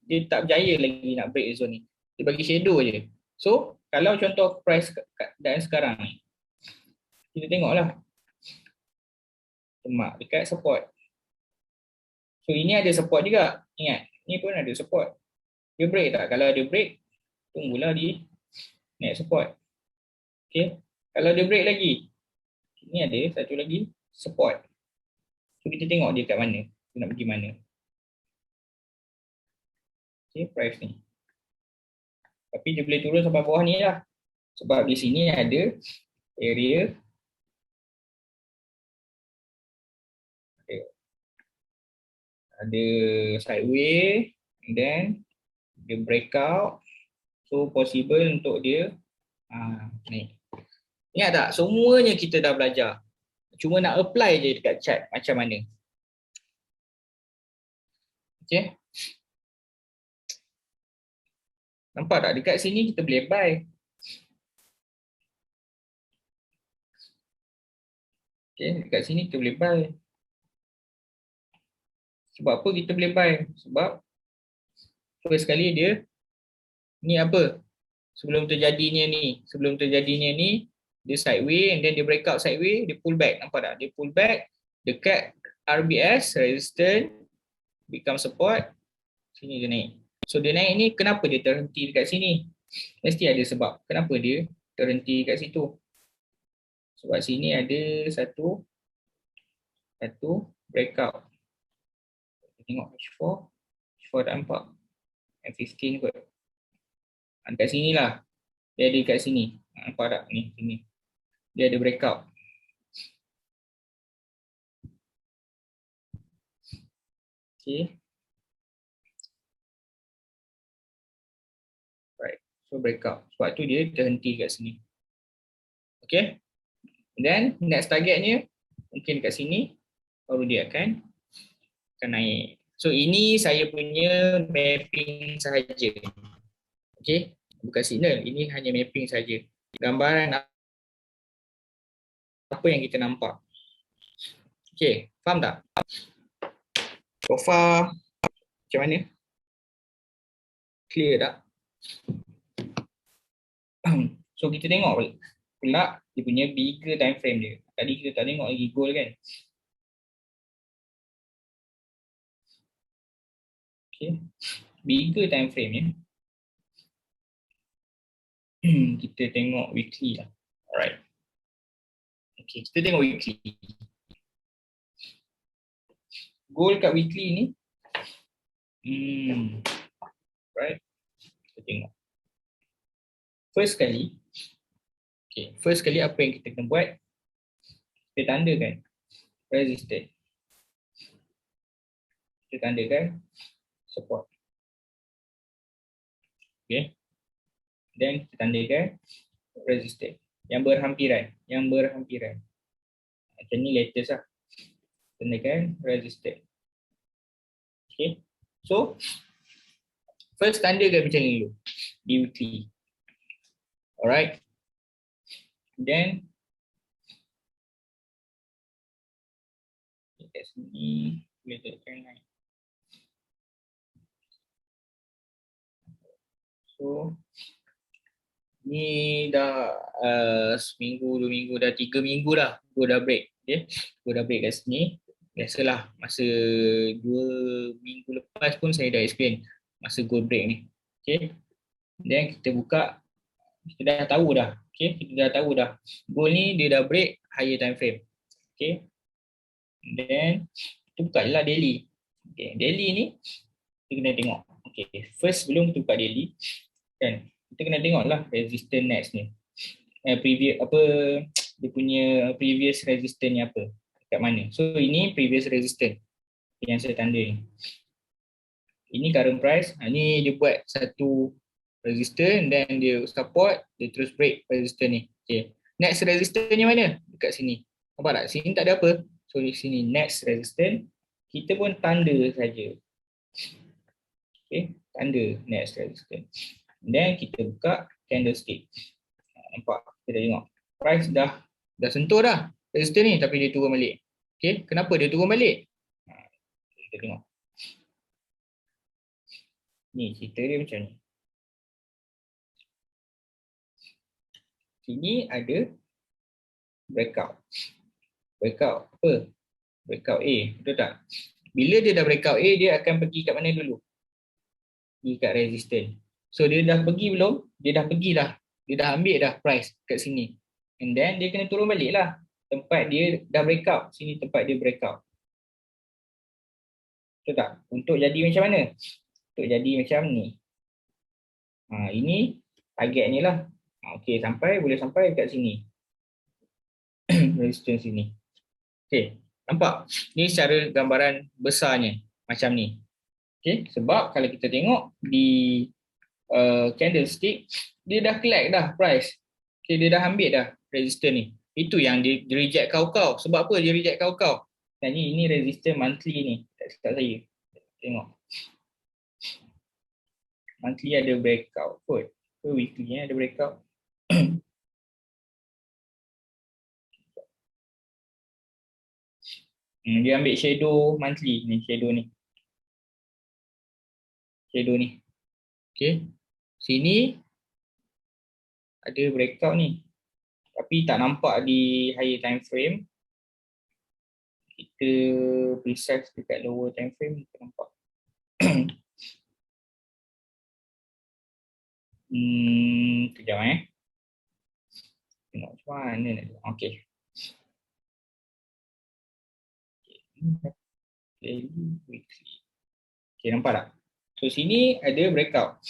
Dia tak berjaya lagi nak break zone ni. Dia bagi shadow je. So kalau contoh price dan sekarang ni, kita tengoklah temak dekat support. So ini ada support juga. Ingat, ni pun ada support. Dia break tak? Kalau dia break, tunggulah di next support. Okay. Kalau dia break lagi, ni ada satu lagi support. So kita tengok dia kat mana. Dia nak pergi mana. Okay, price ni. Tapi dia boleh turun sampai bawah ni lah. Sebab di sini ada area ada sideway, and then dia breakout, so possible untuk dia ni. Ingat tak, semuanya kita dah belajar, cuma nak apply je dekat chart macam mana. Okay, nampak tak dekat sini kita boleh buy. Okay, dekat sini kita boleh buy. Sebab apa kita boleh buy? Sebab first kali dia ni apa? Sebelum terjadinya ni dia sideway, and then dia breakout sideway, dia pull back. Nampak tak? Dia pull back dekat RBS, resistance, become support. Sini dia naik. So dia naik ni, kenapa dia terhenti dekat sini? Mesti ada sebab. Kenapa dia terhenti dekat situ? Sebab sini ada satu breakout. Tengok H4 tak nampak. M15 kot. Dekat sini lah. Dia ada kat sini. Nampak tak? Ni, sini. Dia ada breakout. Okay. Right. So breakout. Sebab tu dia terhenti kat sini. Okay. Then next targetnya mungkin kat sini. Baru dia akan naik. So ini saya punya mapping sahaja. Okay. Bukan signal. Ini hanya mapping saja. Gambaran apa yang kita nampak. Okay. Faham tak? So far macam mana? Clear tak? So kita tengok pula dia punya bigger time frame dia. Tadi kita tak tengok lagi goal kan. Okay. Bigger time frame ni. Kita tengok weekly lah. Alright. Okay, kita tengok weekly. Goal kat weekly ni. Right. Kita tengok. First kali apa yang kita kena buat? Kita tandakan resistance. Kita tandakan support. Okay. Dan kita tandakan resistance. Yang berhampiran. Macam ni latest lah. Tandakan resistance. Okay. So, first tandakan macam ni dulu. Di weekly. Alright. Then kat sini boleh tekan naik. So ni dah seminggu, 2 minggu, dah 3 minggu dah gua dah break. Okay, gua dah break kat sini. Biasalah masa 2 minggu lepas pun saya dah explain masa gua break ni. Okay, then kita buka, kita dah tahu dah. Okay, kita dah tahu dah goal ni dia dah break higher time frame. Okay, then kita buka je lah daily. Okay, daily ni kita kena tengok. Okay, first sebelum kita buka daily kan, kita kena tengok lah resistance next ni. Previous apa, dia punya previous resistance ni apa, kat mana. So ini previous resistance yang saya tanda ni. Ini current price. Ni dia buat satu resistance, then dia support, dia terus break resistance ni. Okay, next resistance ni mana? Dekat sini. Nampak tak? Sini tak ada apa. So di sini next resistance, kita pun tanda saja. Okay, tanda next resistance. Then kita buka candlestick. Nampak? Kita dah tengok. Price dah sentuh dah resistance ni, tapi dia turun balik. Okay, kenapa dia turun balik? Kita tengok. Ni cerita dia macam ni. Sini ada breakout. Breakout apa? Breakout A, betul tak? Bila dia dah breakout A, dia akan pergi kat mana dulu? Pergi kat resistance. So dia dah pergi belum? Dia dah pergilah. Dia dah ambil dah price kat sini. And then dia kena turun balik lah. Tempat dia dah breakout. Sini tempat dia breakout. Betul tak? Untuk jadi macam mana? Untuk jadi macam ni. Ini target ni lah. Okay, boleh sampai kat sini. Resistance sini. Okay, nampak? Ni secara gambaran besarnya. Macam ni. Okay, sebab kalau kita tengok di candlestick, dia dah collect dah price. Okay, dia dah ambil dah resistance ni. Itu yang dia reject kau-kau. Sebab apa dia reject kau-kau? Dan ini resistance monthly ni. Tak silap saya. Tengok. Monthly ada breakout kot. So weekly ada breakout. Dia ambil shadow monthly ni, shadow ni. Shadow ni. Okay. Sini ada breakout ni. Tapi tak nampak di higher time frame. Kita precise dekat lower time frame, kita nampak. Kejap tengok macam mana ni. Okay. Daily, weekly. Okay, nampak tak? So sini ada breakout.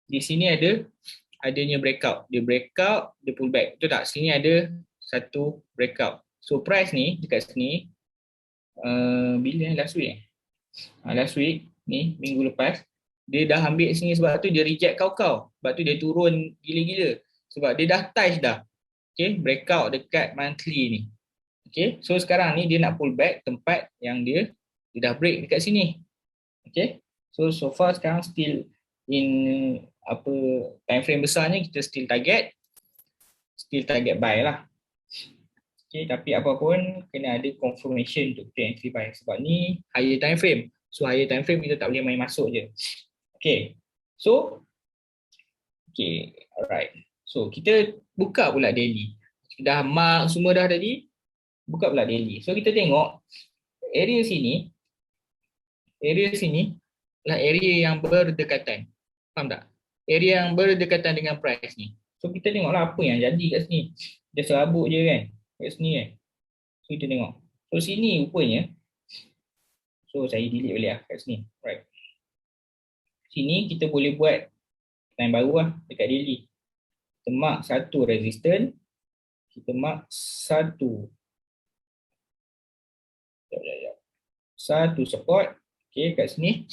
Di sini adanya breakout. Dia breakout, dia pull back. Betul tak? Sini ada satu breakout. So price ni dekat sini bila last week? Last week ni, minggu lepas, dia dah ambil sini sebab tu dia reject kau-kau. Sebab tu dia turun gila-gila. Sebab dia dah touch dah. Okay, breakout dekat monthly ni. Okay, so sekarang ni dia nak pull back tempat yang dia dah break dekat sini. Okay, so far sekarang still in apa time frame besarnya, kita still target buy lah. Okay, tapi apa pun kena ada confirmation untuk kita entry buy. Sebab ni higher time frame. So higher time frame kita tak boleh main masuk je. Okay, so okay, alright. So kita buka pula daily. Dah mark semua dah tadi. Buka pula daily. So kita tengok area sini lah area yang berdekatan. Faham tak? Area yang berdekatan dengan price ni. So kita tengoklah apa yang jadi kat sini. Dia serabut je kan kat sini kan. So kita tengok. So sini rupanya. So saya delete balik lah kat sini. Right. Sini kita boleh buat line baru lah dekat daily. Kita mark satu resistance. Kita mark satu support. Okay, kat sini.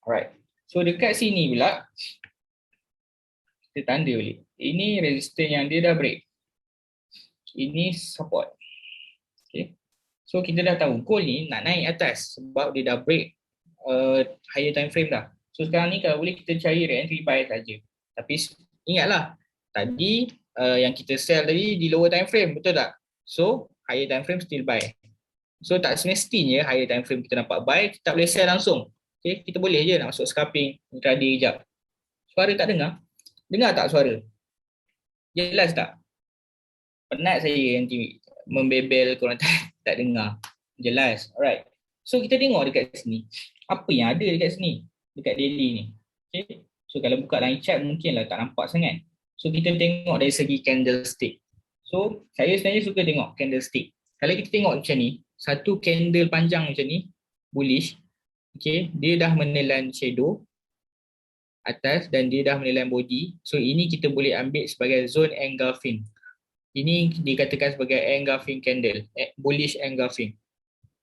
Alright. So dekat sini pula kita tanda balik. Ini resistance yang dia dah break. Ini support. Okay. So kita dah tahu goal ni nak naik atas sebab dia dah break higher time frame dah. So sekarang ni kalau boleh kita cari re-entry buy saja. Tapi ingatlah tadi yang kita sell tadi di lower time frame, betul tak? So higher time frame still buy. So tak semestinya higher time frame kita nampak buy, kita tak boleh sell langsung. Okay, kita boleh je nak masuk scalping, intraday sekejap. Suara tak dengar? Dengar tak suara? Jelas tak? Penat saya nanti membebel korang tak dengar. Jelas. Alright. So kita tengok dekat sini. Apa yang ada dekat sini? Dekat daily ni. Okay. So kalau buka line chart mungkinlah tak nampak sangat. So kita tengok dari segi candlestick. So saya sebenarnya suka tengok candlestick. Kalau kita tengok macam ni, satu candle panjang macam ni, bullish. Okay. Dia dah menelan shadow atas dan dia dah menelan body. So ini kita boleh ambil sebagai zone engulfing. Ini dikatakan sebagai engulfing candle, bullish engulfing.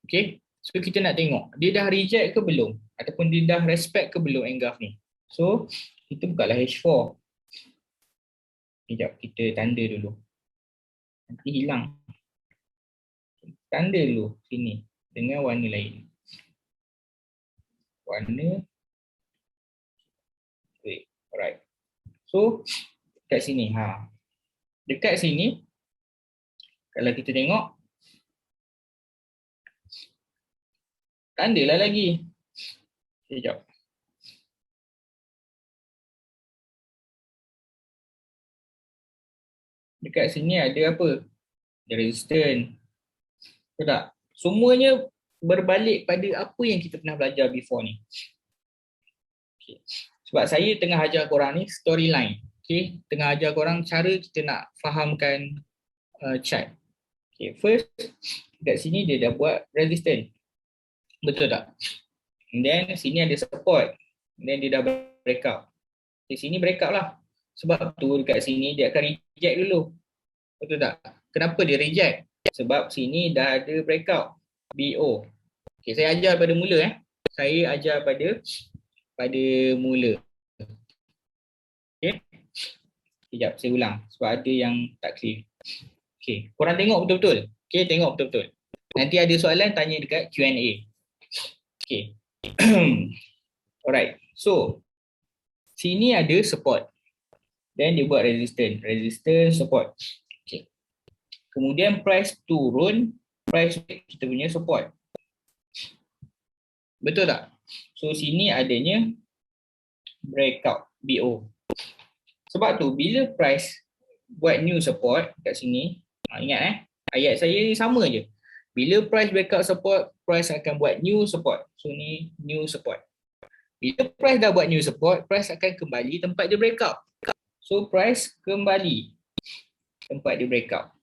Okay. So kita nak tengok dia dah reject ke belum ataupun dia dah respect ke belum engulf ni. So kita bukalah H4. Sekejap kita tanda dulu. Nanti hilang. Tanda dulu sini dengan warna lain. Warna okay. Alright. So dekat sini dekat sini kalau kita tengok tandalah lagi. Sekejap. Dekat sini ada apa? Ada resistance. Betul tak? Semuanya berbalik pada apa yang kita pernah belajar before ni. Okay. Sebab saya tengah ajar korang ni storyline. Okay. Tengah ajar korang cara kita nak fahamkan chart. Okay. First, dekat sini dia dah buat resistance. Betul tak? And then sini ada support. And then dia dah breakout. Di sini breakout lah. Sebab tu dekat sini dia akan reject dulu. Betul tak? Kenapa dia reject? Sebab sini dah ada breakout. BO. Okay, saya ajar pada mula Saya ajar pada mula. Okay. Sekejap saya ulang sebab ada yang tak clear. Okay, korang tengok betul-betul. Okay, tengok betul-betul. Nanti ada soalan tanya dekat Q&A. Okay. Alright. So, sini ada support. Then dia buat resistance. Resistance, support. Okay. Kemudian price turun. Price kita punya support. Betul tak? So, sini adanya breakout. BO. Sebab tu, bila price buat new support kat sini, ingat ayat saya ni sama je. Bila price breakout support, price akan buat new support. So ni new support. Bila price dah buat new support, price akan kembali tempat dia breakout. So price kembali tempat dia breakout.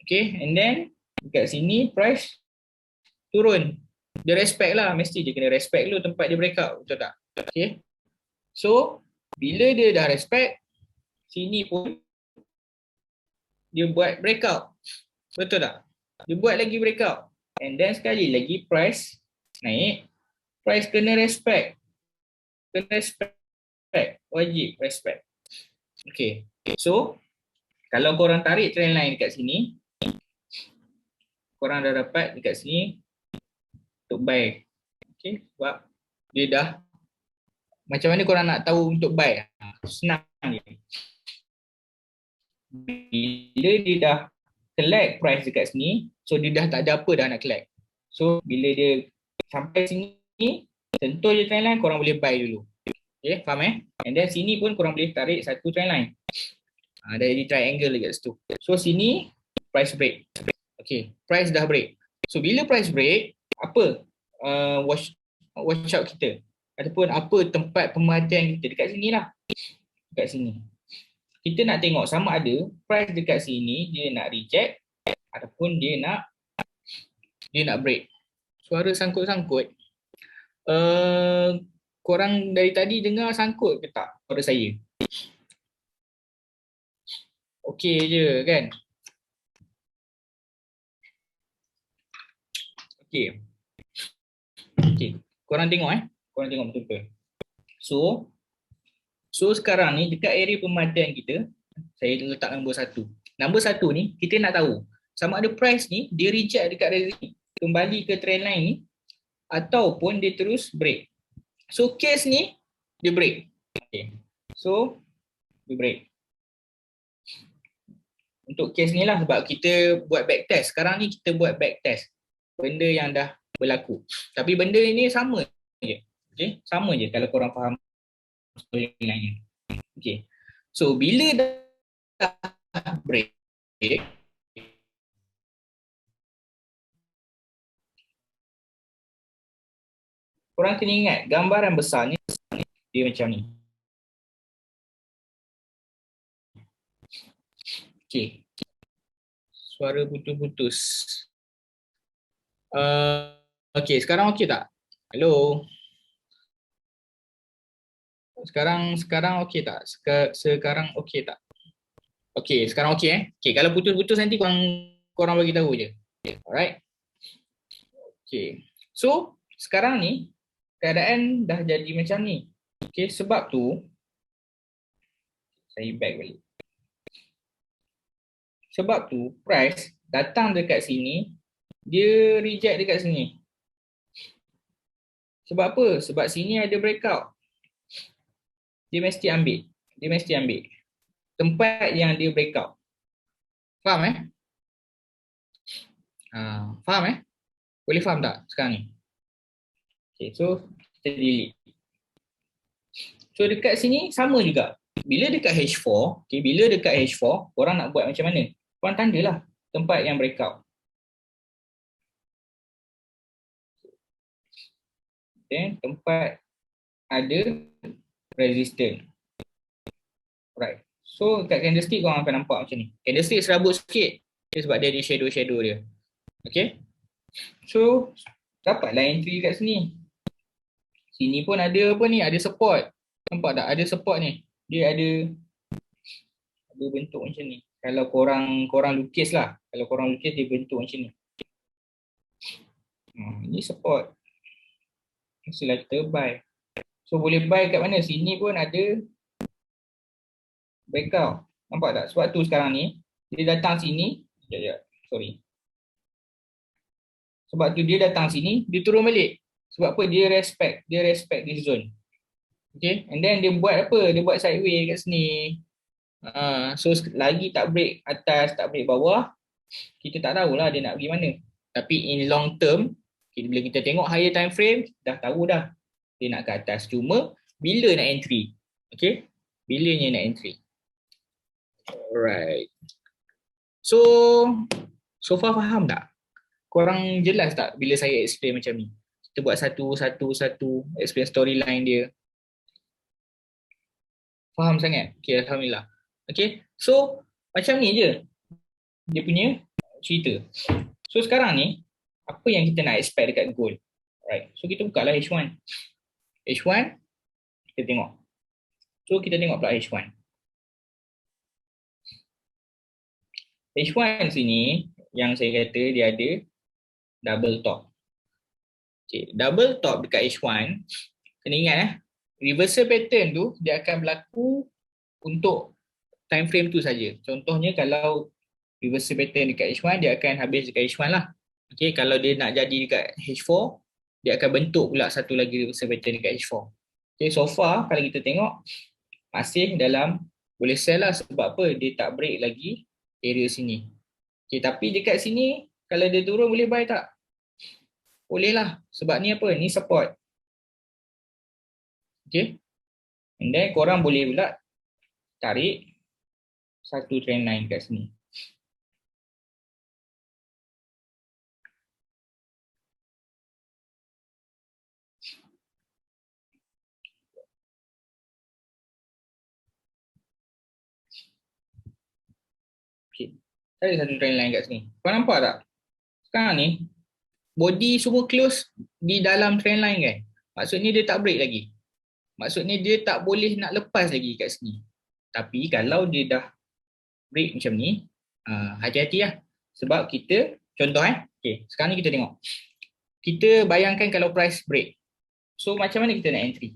Okay, and then dekat sini price turun. Dia respect lah, mesti dia kena respect dulu tempat dia breakout, betul tak? Okay. So bila dia dah respect, sini pun dia buat breakout. Betul tak? Dia buat lagi breakout. And then sekali lagi price naik. Price kena respect. Kena respect. Wajib respect. Okay. So, kalau korang tarik trend line dekat sini, korang dah dapat dekat sini untuk buy. Okay. Sebab dia dah, macam mana korang nak tahu untuk buy? Senang je. Bila dia dah collect price dekat sini, so dia dah tak ada apa dah nak collect. So bila dia sampai sini, sentuh je trend line, korang boleh buy dulu. Okay, faham And then sini pun korang boleh tarik satu trend line. Ada jadi triangle dekat situ. So sini price break. Okay, price dah break. So bila price break, apa watch out kita? Ataupun apa tempat pemerhatian kita? Dekat sini lah. Dekat sini. Kita nak tengok sama ada price dekat sini dia nak reject ataupun dia nak break. Suara sangkut-sangkut. Korang dari tadi dengar sangkut ke tak suara saya? Okey je kan? Okey. Okey. Korang tengok Korang tengok betul-betul. So sekarang ni dekat area pemadaan kita, saya letak nombor 1. Nombor 1 ni kita nak tahu sama ada price ni dia reject dekat resistance kembali ke trend line ni ataupun dia terus break. So case ni dia break. Okay. So dia break. Untuk case ni lah sebab kita buat back test. Sekarang ni kita buat back test. benda yang dah berlaku. Tapi benda ini sama je. Okay? Sama je kalau korang faham storyline ni. Okay. So bila dah break, korang kena ingat gambaran besarnya dia macam ni. Okay. Suara putus-putus. Okay, sekarang okay tak? Hello. Sekarang okay tak? Sekarang okay tak? Okay, sekarang okay Okay, kalau putus-putus nanti korang bagi tahu je. Alright. Okay. So, sekarang ni keadaan dah jadi macam ni. Okay, sebab tu saya back balik. Sebab tu price datang dekat sini, dia reject dekat sini. Sebab apa? Sebab sini ada breakout. Dia mesti ambil. Dia mesti ambil tempat yang dia breakout. Faham faham Boleh faham tak sekarang ni? Okay, so kita delete. So dekat sini sama juga. Bila dekat H4, okay, bila dekat H4, korang nak buat macam mana? Korang tandalah tempat yang breakout. Then tempat ada resistance. Right. So kat candlestick korang akan nampak macam ni. Candlestick serabut sikit sebab dia ada shadow-shadow dia. Okay. So dapatlah entry kat sini. Sini pun ada apa ni? Ada support. Nampak tak? Ada support ni. Dia ada bentuk macam ni. Kalau korang lukis lah. Kalau korang lukis dia bentuk macam ni. Ni support. Mestilah kita buy. So boleh buy kat mana? Sini pun ada breakout. Nampak tak? Sebab tu sekarang ni dia datang sini. Sorry. Sebab tu dia datang sini, dia turun balik. Sebab apa? Dia respect this zone. Okay, and then dia buat apa? Dia buat sideways kat sini. So lagi tak break atas, tak break bawah, kita tak tahulah dia nak pergi mana. Tapi in long term, bila kita tengok higher time frame, dah tahu dah dia nak ke atas. Cuma bila nak entry? Okay, bilanya nak entry. Alright. So far faham tak? Korang jelas tak bila saya explain macam ni? Kita buat satu explain storyline dia. Faham sangat? Okay, Alhamdulillah. Okay, so macam ni je dia punya cerita. So sekarang ni, apa yang kita nak expect dekat gold? Right. So kita buka lah H1. H1, kita tengok. So kita tengok pula H1. H1 sini, yang saya kata dia ada double top. Okay, double top dekat H1, kena ingat reversal pattern tu dia akan berlaku untuk time frame tu saja. Contohnya kalau reversal pattern dekat H1 dia akan habis dekat H1 lah. Okay, kalau dia nak jadi dekat H4 dia akan bentuk pula satu lagi reversal pattern dekat H4. Okay, so far kalau kita tengok masih dalam boleh sell lah sebab apa? Dia tak break lagi area sini. Okay, tapi dekat sini kalau dia turun boleh buy tak? Boleh lah. Sebab ni apa? Ni support. Okay. And then korang boleh pula tarik satu trend line kat sini. Okay. Tarik satu trend line kat sini. Korang nampak tak? Sekarang ni body semua close di dalam trend line kan? Maksudnya dia tak break lagi. Maksudnya dia tak boleh nak lepas lagi kat sini. Tapi kalau dia dah break macam ni, hati-hati lah. Sebab kita, contoh okay, sekarang ni kita tengok. Kita bayangkan kalau price break. So macam mana kita nak entry?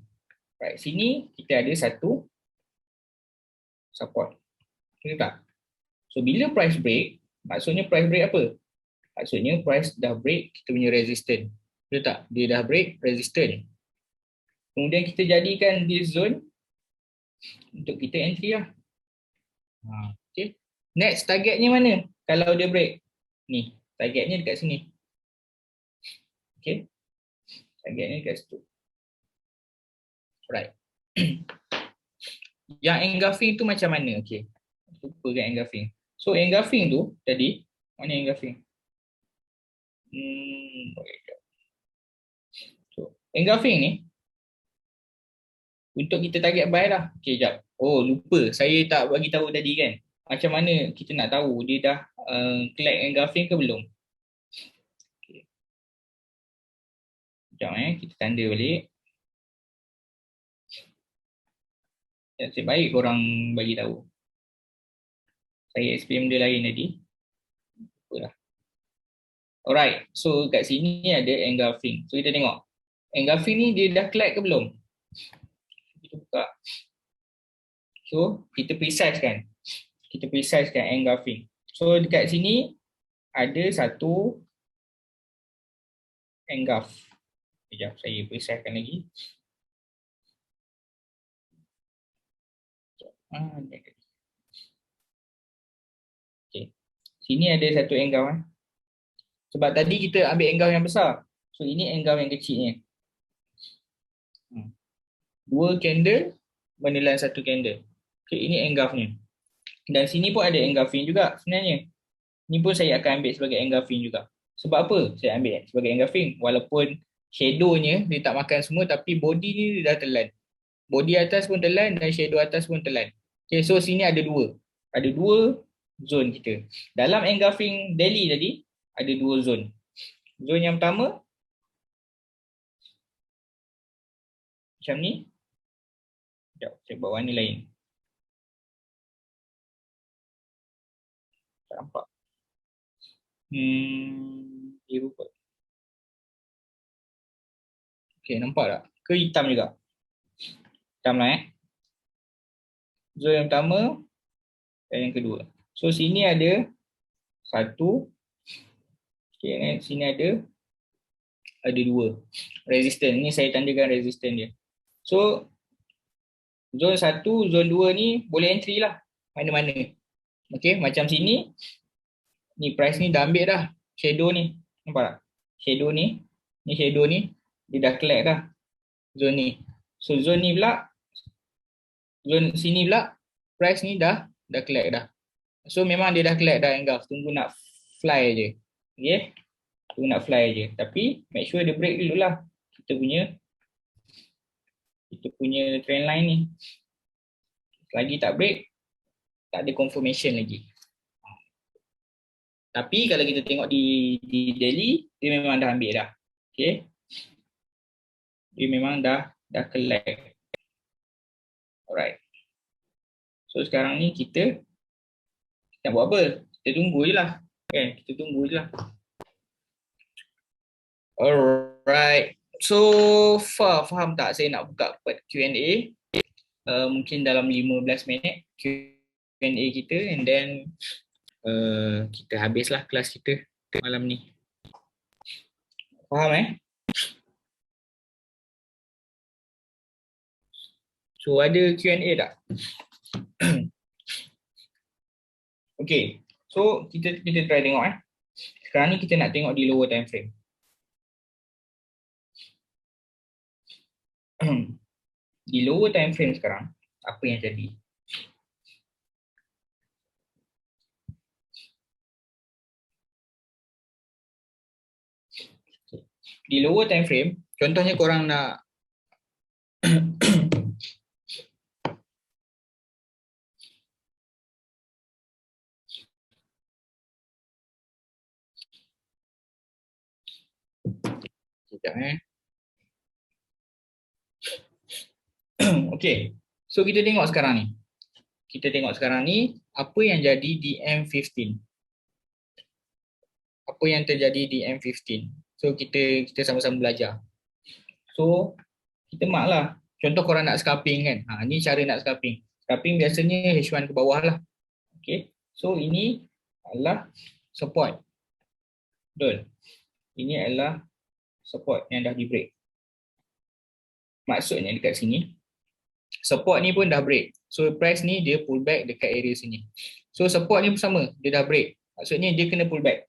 Right, sini kita ada satu support. Betul tak? So bila price break, maksudnya price break apa? Maksudnya price dah break kita punya resistance. Betul tak? Dia dah break resistance. Kemudian kita jadikan this zone untuk kita entry lah. Okay. Next targetnya mana? Kalau dia break. Ni, targetnya dekat sini. Okay. Targetnya dekat situ. Right. Yang engulfing tu macam mana? Okay. Lupa kan engulfing. So engulfing tu tadi, mana engulfing? So, engulfing ni untuk kita target buy lah. Okay, jap. Oh, lupa. Saya tak bagi tahu tadi kan. Macam mana kita nak tahu dia dah collect engulfing ke belum? Okay. Sekejap kita tanda balik. Nasib baik korang bagi tahu. Saya explain benda lain tadi. Apalah. Alright, so kat sini ada engulfing. So kita tengok. Engulfing ni dia dah collect ke belum? Kita buka. So kita precise kan. Kita precise kan engulfing. So dekat sini ada satu engulf. Sekejap saya precisekan lagi. Okay. Sini ada satu engulf. Sebab tadi kita ambil engulf yang besar. So ini engulf yang kecilnya. Dua candle menelan satu candle. Okay, ini engulfnya. Dan sini pun ada engulfing juga sebenarnya. Ini pun saya akan ambil sebagai engulfing juga. Sebab apa saya ambil sebagai engulfing? Walaupun shadownya dia tak makan semua, tapi body ni dia dah telan. Body atas pun telan dan shadow atas pun telan. Okay, so sini ada dua. Ada dua zone kita. Dalam engulfing daily tadi, ada dua zone. Zone yang pertama, macam ni. Sekejap, saya buat warna lain. Tak nampak. Biru kot. Okay, nampak tak? Ke hitam juga? Hitam lah Zone yang pertama dan yang kedua. So sini ada satu. Okay, sini ada dua. Resistance. Ni saya tandakan resistance dia. So zone 1, zone 2 ni boleh entry lah. Mana-mana. Okay, macam sini. Ni price ni dah ambil dah. Shadow ni. Nampak tak? Shadow ni. Ni shadow ni. Dia dah collect dah. Zone ni. So zone ni pula. Zone sini pula. Price ni dah collect dah. So memang dia dah collect dah engulf. Tunggu nak fly je. Okay. Tunggu nak fly je. Tapi make sure dia break dulu lah. Kita punya trend line ni. Lagi tak break. Tak ada confirmation lagi. Tapi kalau kita tengok di daily, dia memang dah ambil dah. Okay. Dia memang dah collect. Alright. So sekarang ni kita nak buat apa? Kita tunggu je lah. Okay, kita tunggu je lah. Alright. So far faham tak saya nak buka part Q&A? Mungkin dalam 15 minit Q&A kita, and then kita habislah kelas kita malam ni. Faham So ada Q&A tak? Okay. So kita try tengok Sekarang ni kita nak tengok di lower time frame. Di lower time frame sekarang apa yang jadi? Di lower time frame, contohnya korang nak sekejap Okay. So kita tengok sekarang ni. Apa yang jadi di M15. Apa yang terjadi di M15. So kita sama-sama belajar. So kita mark lah. Contoh korang nak scalping kan. Ni cara nak scalping. Scalping biasanya H1 ke bawah lah. Okay. So ini adalah support. Betul. Ini adalah support yang dah di break. Maksudnya dekat sini, support ni pun dah break. So price ni dia pull back dekat area sini. So support ni pun sama, dia dah break. Maksudnya dia kena pull back.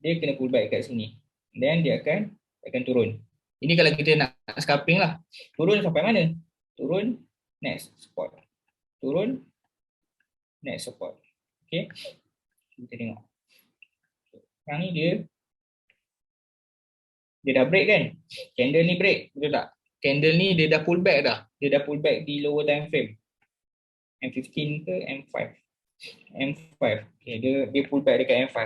Dia kena pull back dekat sini. Then dia akan akan turun. Ini kalau kita nak scalping lah. Turun sampai mana? Turun, next support. Turun, next support. Okay, kita tengok. Sekarang ni dia dah break kan? Candle ni break, betul tak? Candle ni dia dah pull back dah. Dia dah pull back di lower time frame. M15 ke M5? M5. Okay, dia pull back dekat M5.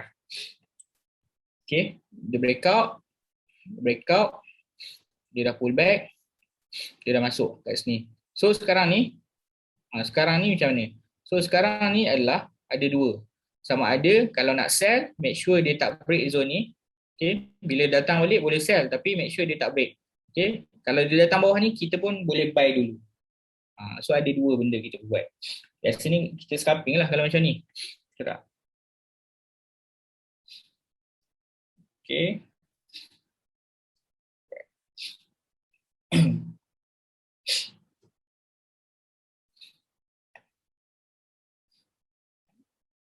Okay, dia breakout, dia dah pull back, dia dah masuk kat sini. So sekarang ni macam ni. So sekarang ni adalah ada dua. Sama ada kalau nak sell, make sure dia tak break zone ni. Okay, bila datang balik boleh sell tapi make sure dia tak break. Okay, kalau dia datang bawah ni kita pun boleh buy dulu. So ada dua benda kita buat. Biasa ni kita scalping lah kalau macam ni. Betul tak? Okay.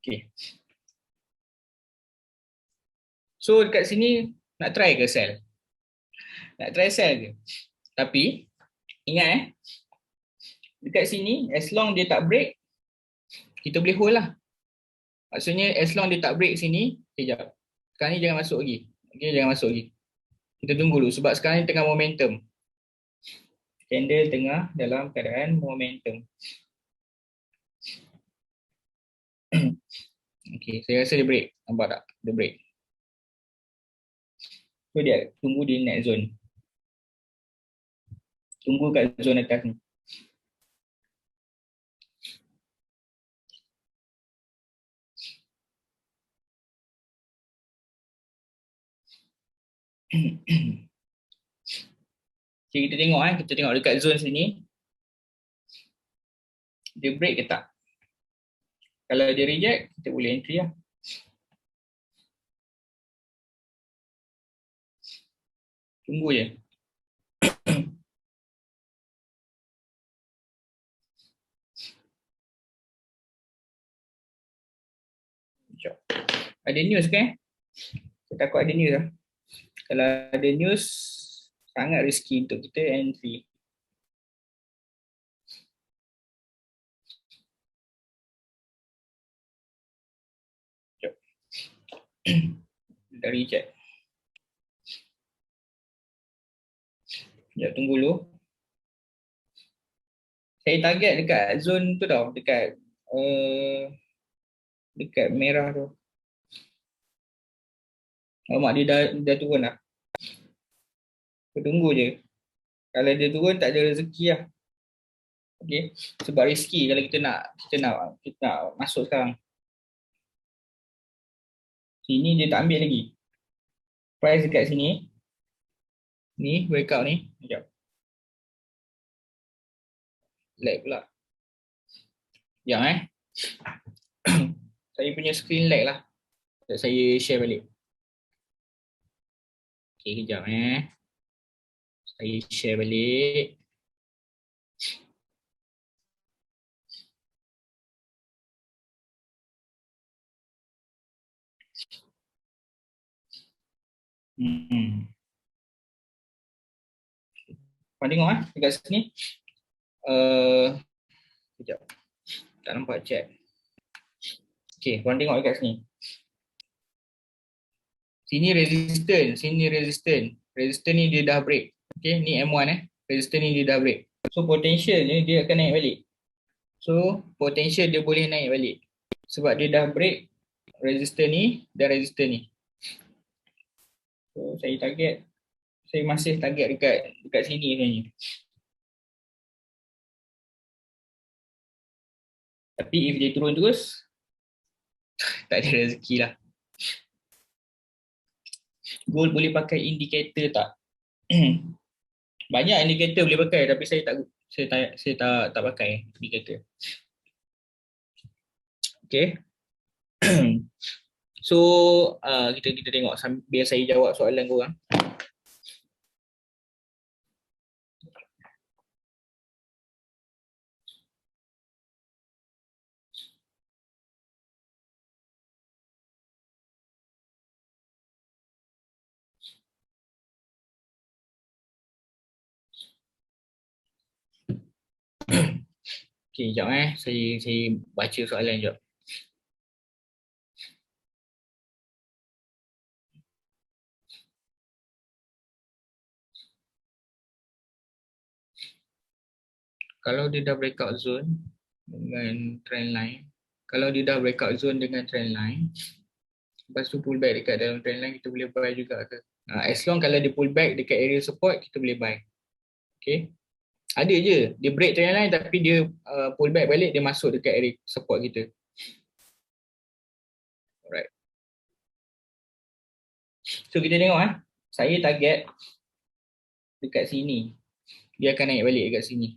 Okay. So dekat sini nak try ke sell? Nak try sell ke? Tapi ingat dekat sini as long dia tak break, kita boleh hold lah. Maksudnya as long dia tak break sini, sekejap. Sekarang ni jangan masuk lagi. Okay, jangan masuk lagi. Kita tunggu dulu sebab sekarang ni tengah momentum. Candle tengah dalam keadaan momentum. Okay, saya rasa dia break. Nampak tak? Dia break. So dia tunggu di next zone. Tunggu kat zone atas ni. Okay, kita tengok dekat zone sini. Dia break ke tak? Kalau dia reject, kita boleh entry lah. Tunggu je. Ada news ke? Saya takut ada news lah. Kalau ada news, sangat risky untuk kita entry. Dah reject. Sekejap tunggu dulu. Saya target dekat zone tu tau, dekat merah tu. Alamak, dia dah turun lah. Tunggu je. Kalau dia turun tak ada rezeki lah. Okay. Sebab risky kalau kita nak masuk sekarang. Sini dia tak ambil lagi. Price dekat sini. Ni breakout ni. Sekejap. Lag pula. Sekejap saya punya screen lag lah. Saya share balik. Okay, kejap Saya share balik. Korang tengok dekat sini. Sekejap. Tak nampak chat. Okay, korang tengok dekat sini. Sini resistance. Resistance ni dia dah break. Okay, ni M1 Resistance ni dia dah break. So potential ni dia akan naik balik. So potential dia boleh naik balik. Sebab dia dah break resistance ni dan resistance ni. So saya masih target dekat sini sebenarnya. Tapi if dia turun terus, tak ada rezeki lah. Gold boleh pakai indikator tak? Banyak indikator boleh pakai tapi saya tak pakai indikator. Okay. So kita tengok biar saya jawab soalan korang. Okey, jap saya baca soalan jap. Kalau dia dah breakout zone dengan trend line, kalau dia dah breakout zone dengan trend line, lepas tu pullback dekat dalam trend line, kita boleh buy juga ke? As long kalau dia pullback dekat area support, kita boleh buy. Okay. Ada je, dia break trend line tapi dia pullback balik, dia masuk dekat area support kita. Alright. So kita tengok saya target dekat sini. Dia akan naik balik dekat sini.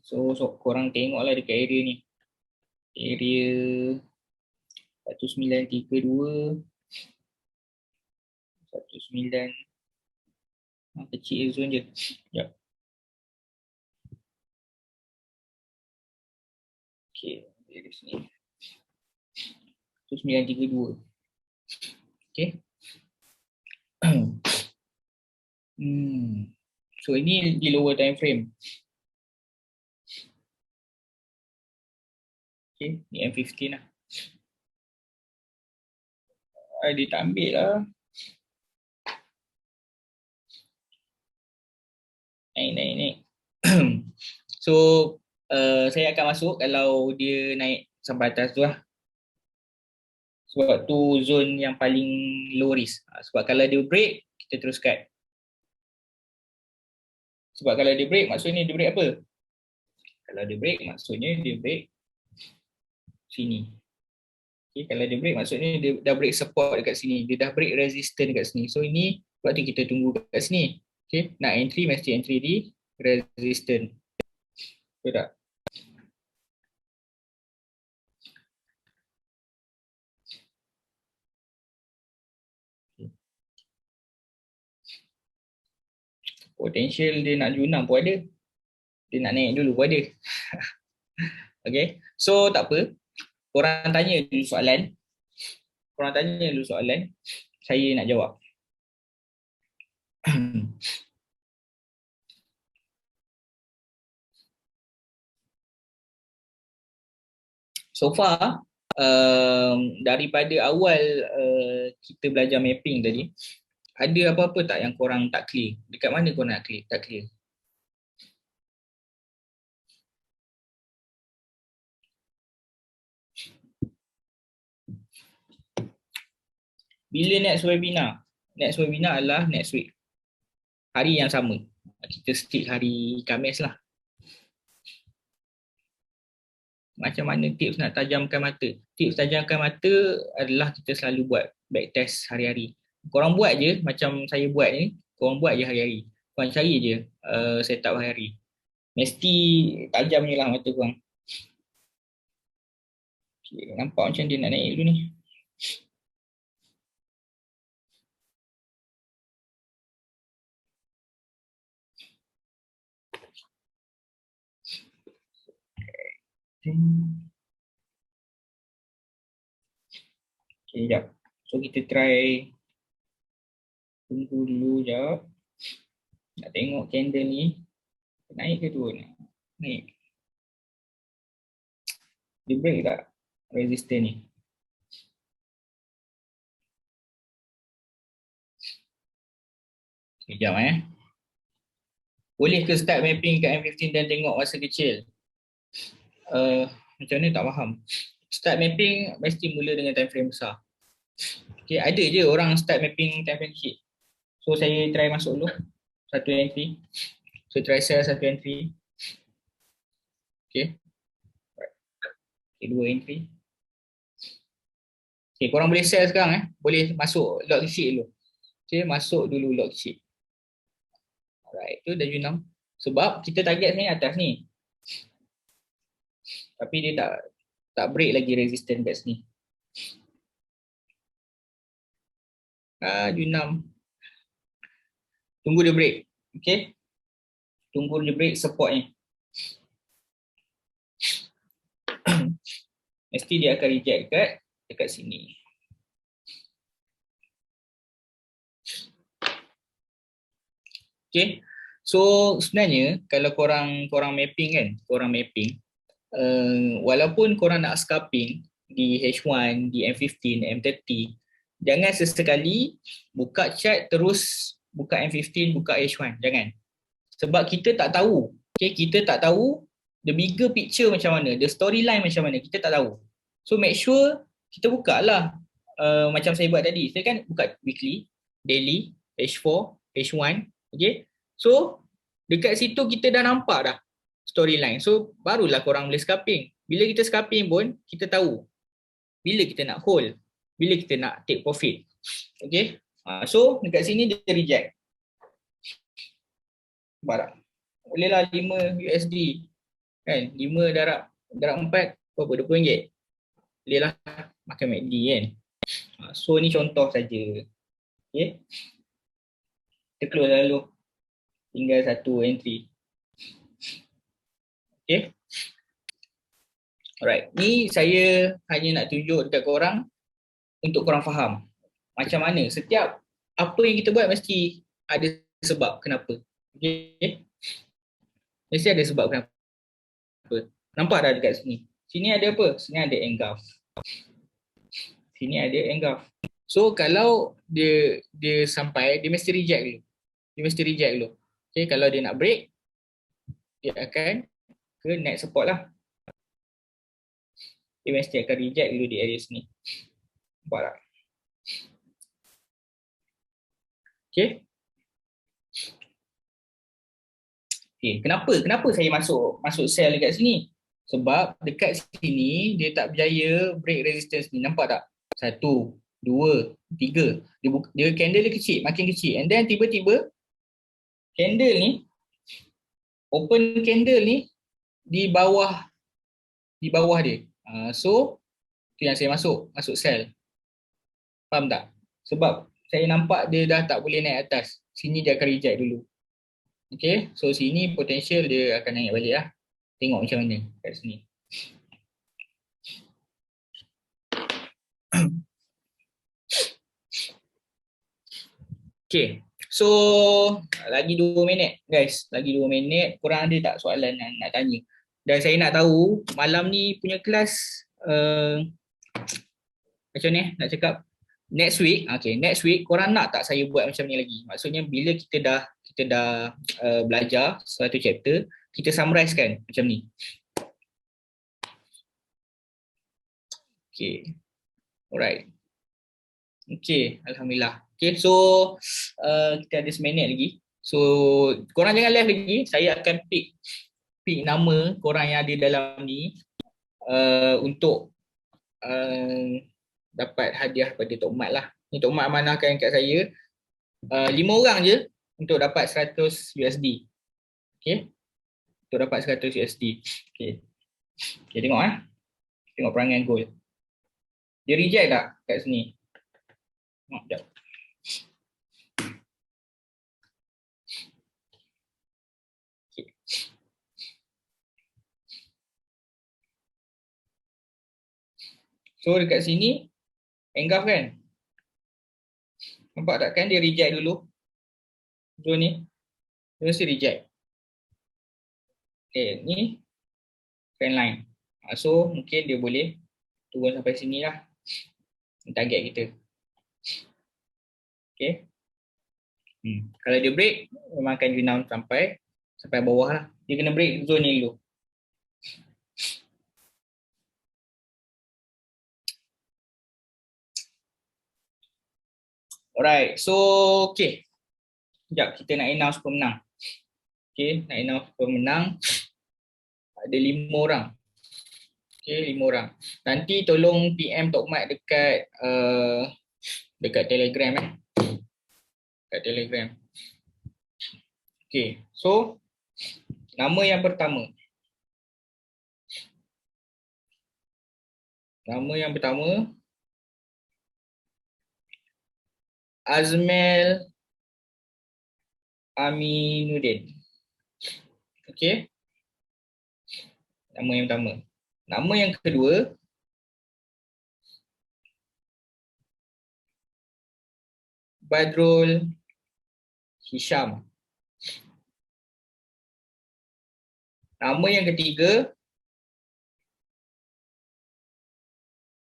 So korang tengoklah dekat area ni. Area 1932, 19 kecil zone je. Sekejap. Okay, dari sini. 1932. Okay. So ini di lower time frame. Okay, ni M15 lah. Dia tak ambil lah. Naik. So saya akan masuk kalau dia naik sampai atas tu lah. Sebab tu zone yang paling low risk. Sebab kalau dia break, kita terus cut. Sebab kalau dia break, maksudnya dia break apa? Kalau dia break, maksudnya dia break sini. Okay, kalau dia break, maksudnya dia dah break support dekat sini. Dia dah break resistance dekat sini. So ini, waktu kita tunggu dekat sini. Okay, nak entry, mesti entry di resistance. Betul tak? Potential dia nak junam pun ada. Dia nak naik dulu pun ada. Okay, so tak apa. Korang tanya dulu soalan. Saya nak jawab. So far, daripada awal kita belajar mapping tadi, ada apa-apa tak yang korang tak clear? Dekat mana korang nak clear? Tak clear? Bila next webinar? Next webinar adalah next week. Hari yang sama. Kita stick hari Khamis lah. Macam mana tips nak tajamkan mata? Tips tajamkan mata adalah kita selalu buat back test hari-hari. Korang buat je macam saya buat ni, korang buat je hari-hari. Korang cari je setup hari-hari. Mesti tajam je lah mata korang. Okay, nampak macam dia nak naik dulu ni. Okay, sekejap. So kita try tunggu dulu sekejap. Nak tengok candle ni naik ke turun? Naik. Dia break tak resistor ni? Sekejap Boleh ke start mapping kat M15 dan tengok masa kecil? Macam ni tak faham. Start mapping mesti mula dengan time frame besar. Okay, ada je orang start mapping time frame kecil. So saya try masuk dulu satu entry. So try sell satu entry. Okay. Okay, dua entry. Okay, korang boleh sell sekarang Boleh masuk lot kecil dulu. Okay, masuk dulu lot kecil. Alright, tu dah junam. Sebab kita target ni atas ni. Tapi dia tak break lagi resistance kat sini. Junam. Tunggu dia break. Okay. Tunggu dia break support ni. Mesti dia akan reject dekat sini. Okay. So sebenarnya kalau korang mapping kan, walaupun korang nak scalping di H1, di M15, M30, jangan sesekali buka chart terus buka M15, buka H1, jangan. Sebab kita tak tahu, okay, kita tak tahu the bigger picture macam mana, the storyline macam mana, kita tak tahu. So make sure kita buka lah, macam saya buat tadi, saya kan buka weekly, daily, H4, H1, okay. So dekat situ kita dah nampak dah storyline. So barulah korang boleh scalping. Bila kita scalping pun kita tahu bila kita nak hold, bila kita nak take profit. Okay. So dekat sini dia reject. Barang. Bolehlah 5 USD. Kan? 5 darab 4 berapa? RM20. Bolehlah makan MACD kan. So ni contoh saja. Okay. Kita close lalu. Tinggal satu entry. Okay. Alright, ni saya hanya nak tunjuk dekat korang untuk korang faham macam mana setiap apa yang kita buat mesti ada sebab kenapa. Okay? Mesti ada sebab kenapa. Nampak dah dekat sini. Sini ada apa? Sini ada engulf. Sini ada engulf. So kalau dia sampai, dia mesti reject dulu. Dia mesti reject dulu. Okay, kalau dia nak break, dia akan ke net support lah. Dia mesti akan reject dulu di area sini. Nampak tak? Okay. Okay. Kenapa saya masuk sell dekat sini? Sebab dekat sini dia tak berjaya break resistance ni. Nampak tak? 1, 2, 3. Dia candle dia kecil, makin kecil. And then tiba-tiba candle ni, open candle ni di bawah dia. So tu yang saya masuk sell. Faham tak? Sebab saya nampak dia dah tak boleh naik atas. Sini dia akan reject dulu. Okay, so sini potential dia akan naik balik lah. Tengok macam mana kat sini. Okay, so lagi 2 minit guys. Lagi 2 minit. Korang ada tak soalan nak tanya? Dan saya nak tahu malam ni punya kelas macam ni nak cakap next week. Okay, next week korang nak tak saya buat macam ni lagi? Maksudnya bila kita dah belajar satu chapter, kita summarize kan macam ni. Okay, alright. Okay, Alhamdulillah. Okay, so kita ada seminit lagi. So korang jangan left lagi. Saya akan pick nama korang yang ada dalam ni untuk dapat hadiah pada Tok Mat lah. Ni Tok Mat amanahkan kat saya 5 orang je untuk dapat 100 USD. Okay, untuk dapat 100 USD. Okay, tengok tengok perangai gold. Dia reject tak kat sini? Sekejap. Okay. So dekat sini engulf kan? Nampak tak kan dia reject dulu. So ni dia mesti reject. Okay, ni trend line. So mungkin dia boleh turun sampai sini lah. Target kita. Okay. Kalau dia break, memang akan renown sampai bawah lah. Dia kena break zone ni dulu. Alright, so okay. Sekejap, kita nak announce pemenang. Okay, nak announce pemenang. Ada 5 orang. Okay, 5 orang. Nanti tolong PM Tok Mat dekat Telegram Dekat Telegram. Okay, so nama yang pertama. Azmel Aminuddin. Okay. Nama yang pertama. Nama yang kedua, Badrul Hisham. Nama yang ketiga,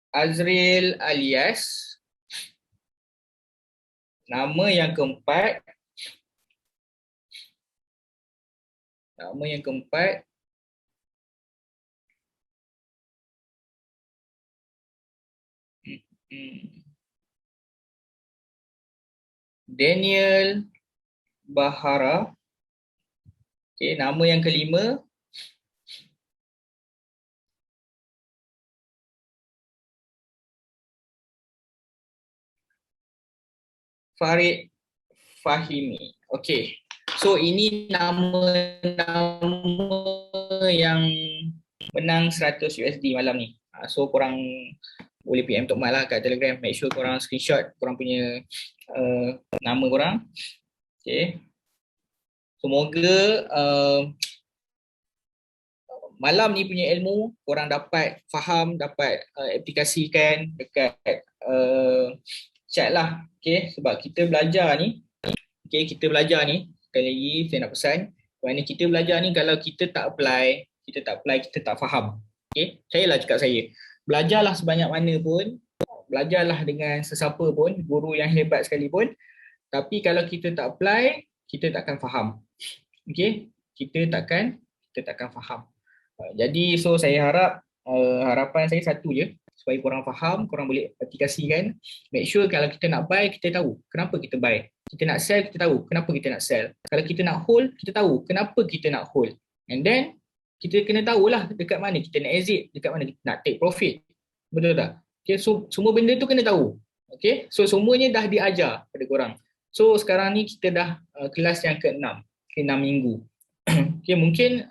Azril Alias. Nama yang keempat, hmm, Daniel Bahara. Okay, nama yang kelima, Farid Fahimi. Okay, so ini nama-nama yang menang 100 USD malam ni. So korang boleh PM Tok Mat lah kat Telegram. Make sure korang screenshot korang punya nama korang. Okay. Semoga malam ni punya ilmu korang dapat faham, dapat aplikasikan dekat chat lah. Okay. Sebab kita belajar ni, sekali lagi saya nak pesan, kerana kita belajar ni kalau kita tak apply, kita tak faham. Okay. Percayalah cakap saya. Belajarlah sebanyak mana pun, belajarlah dengan sesiapa pun, guru yang hebat sekalipun, tapi kalau kita tak apply, kita takkan faham. Okay, kita takkan faham. Jadi so saya harap, harapan saya satu je, supaya korang faham, korang boleh aplikasikan. Make sure kalau kita nak buy, kita tahu kenapa kita buy. Kita nak sell, kita tahu kenapa kita nak sell. Kalau kita nak hold, kita tahu kenapa kita nak hold. And then kita kena tahulah dekat mana kita nak exit, dekat mana kita nak take profit. Betul tak? Okay, so semua benda tu kena tahu. Okay, so semuanya dah diajar pada korang. So sekarang ni kita dah kelas yang ke-6, 6 minggu. Okay, mungkin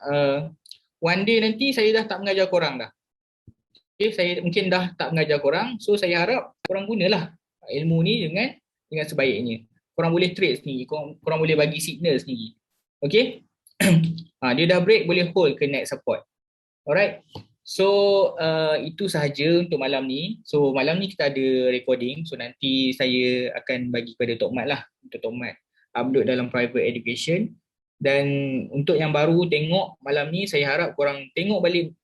one day nanti saya dah tak mengajar korang dah. Okay, saya mungkin dah tak mengajar korang. So saya harap korang gunalah ilmu ni dengan sebaiknya. Korang boleh trade sendiri, korang boleh bagi signal sendiri. Okay, dia dah break, boleh hold ke next support. Alright, so itu sahaja untuk malam ni. So malam ni kita ada recording, so nanti saya akan bagi kepada Tok Mat lah, untuk Tok Mat upload dalam private education. Dan untuk yang baru tengok malam ni, saya harap korang tengok balik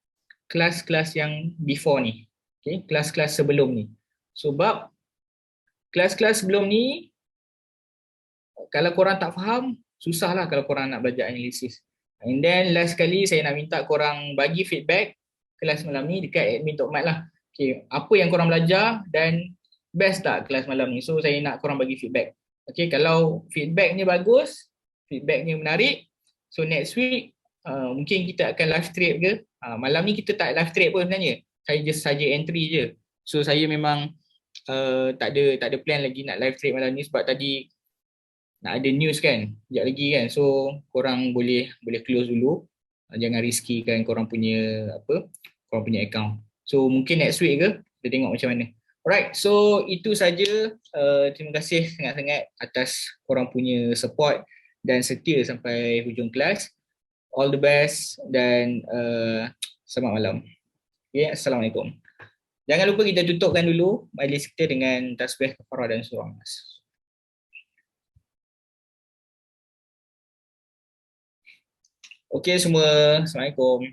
kelas-kelas yang before ni. Okay, kelas-kelas sebelum ni. Sebab kelas-kelas sebelum ni, kalau korang tak faham, susahlah kalau korang nak belajar analisis. And then last kali saya nak minta korang bagi feedback kelas malam ni dekat admin Tok Mat lah. Okay, apa yang korang belajar dan best tak kelas malam ni. So saya nak korang bagi feedback. Okay, kalau feedbacknya bagus, feedbacknya menarik, so next week mungkin kita akan live trade ke. Malam ni kita tak live trade pun sebenarnya. Saya just saja entry je. So saya memang tak ada plan lagi nak live trade malam ni sebab tadi nak ada news kan, sekejap lagi kan. So korang boleh close dulu. Jangan risky kan korang punya account. So mungkin next week ke, kita tengok macam mana. Alright, so itu saja. Terima kasih sangat-sangat atas korang punya support dan setia sampai hujung kelas. All the best dan selamat malam. Okay, Assalamualaikum. Jangan lupa kita tutupkan dulu majlis kita dengan tasbih kafarah dan surah Nas. Okey semua, Assalamualaikum.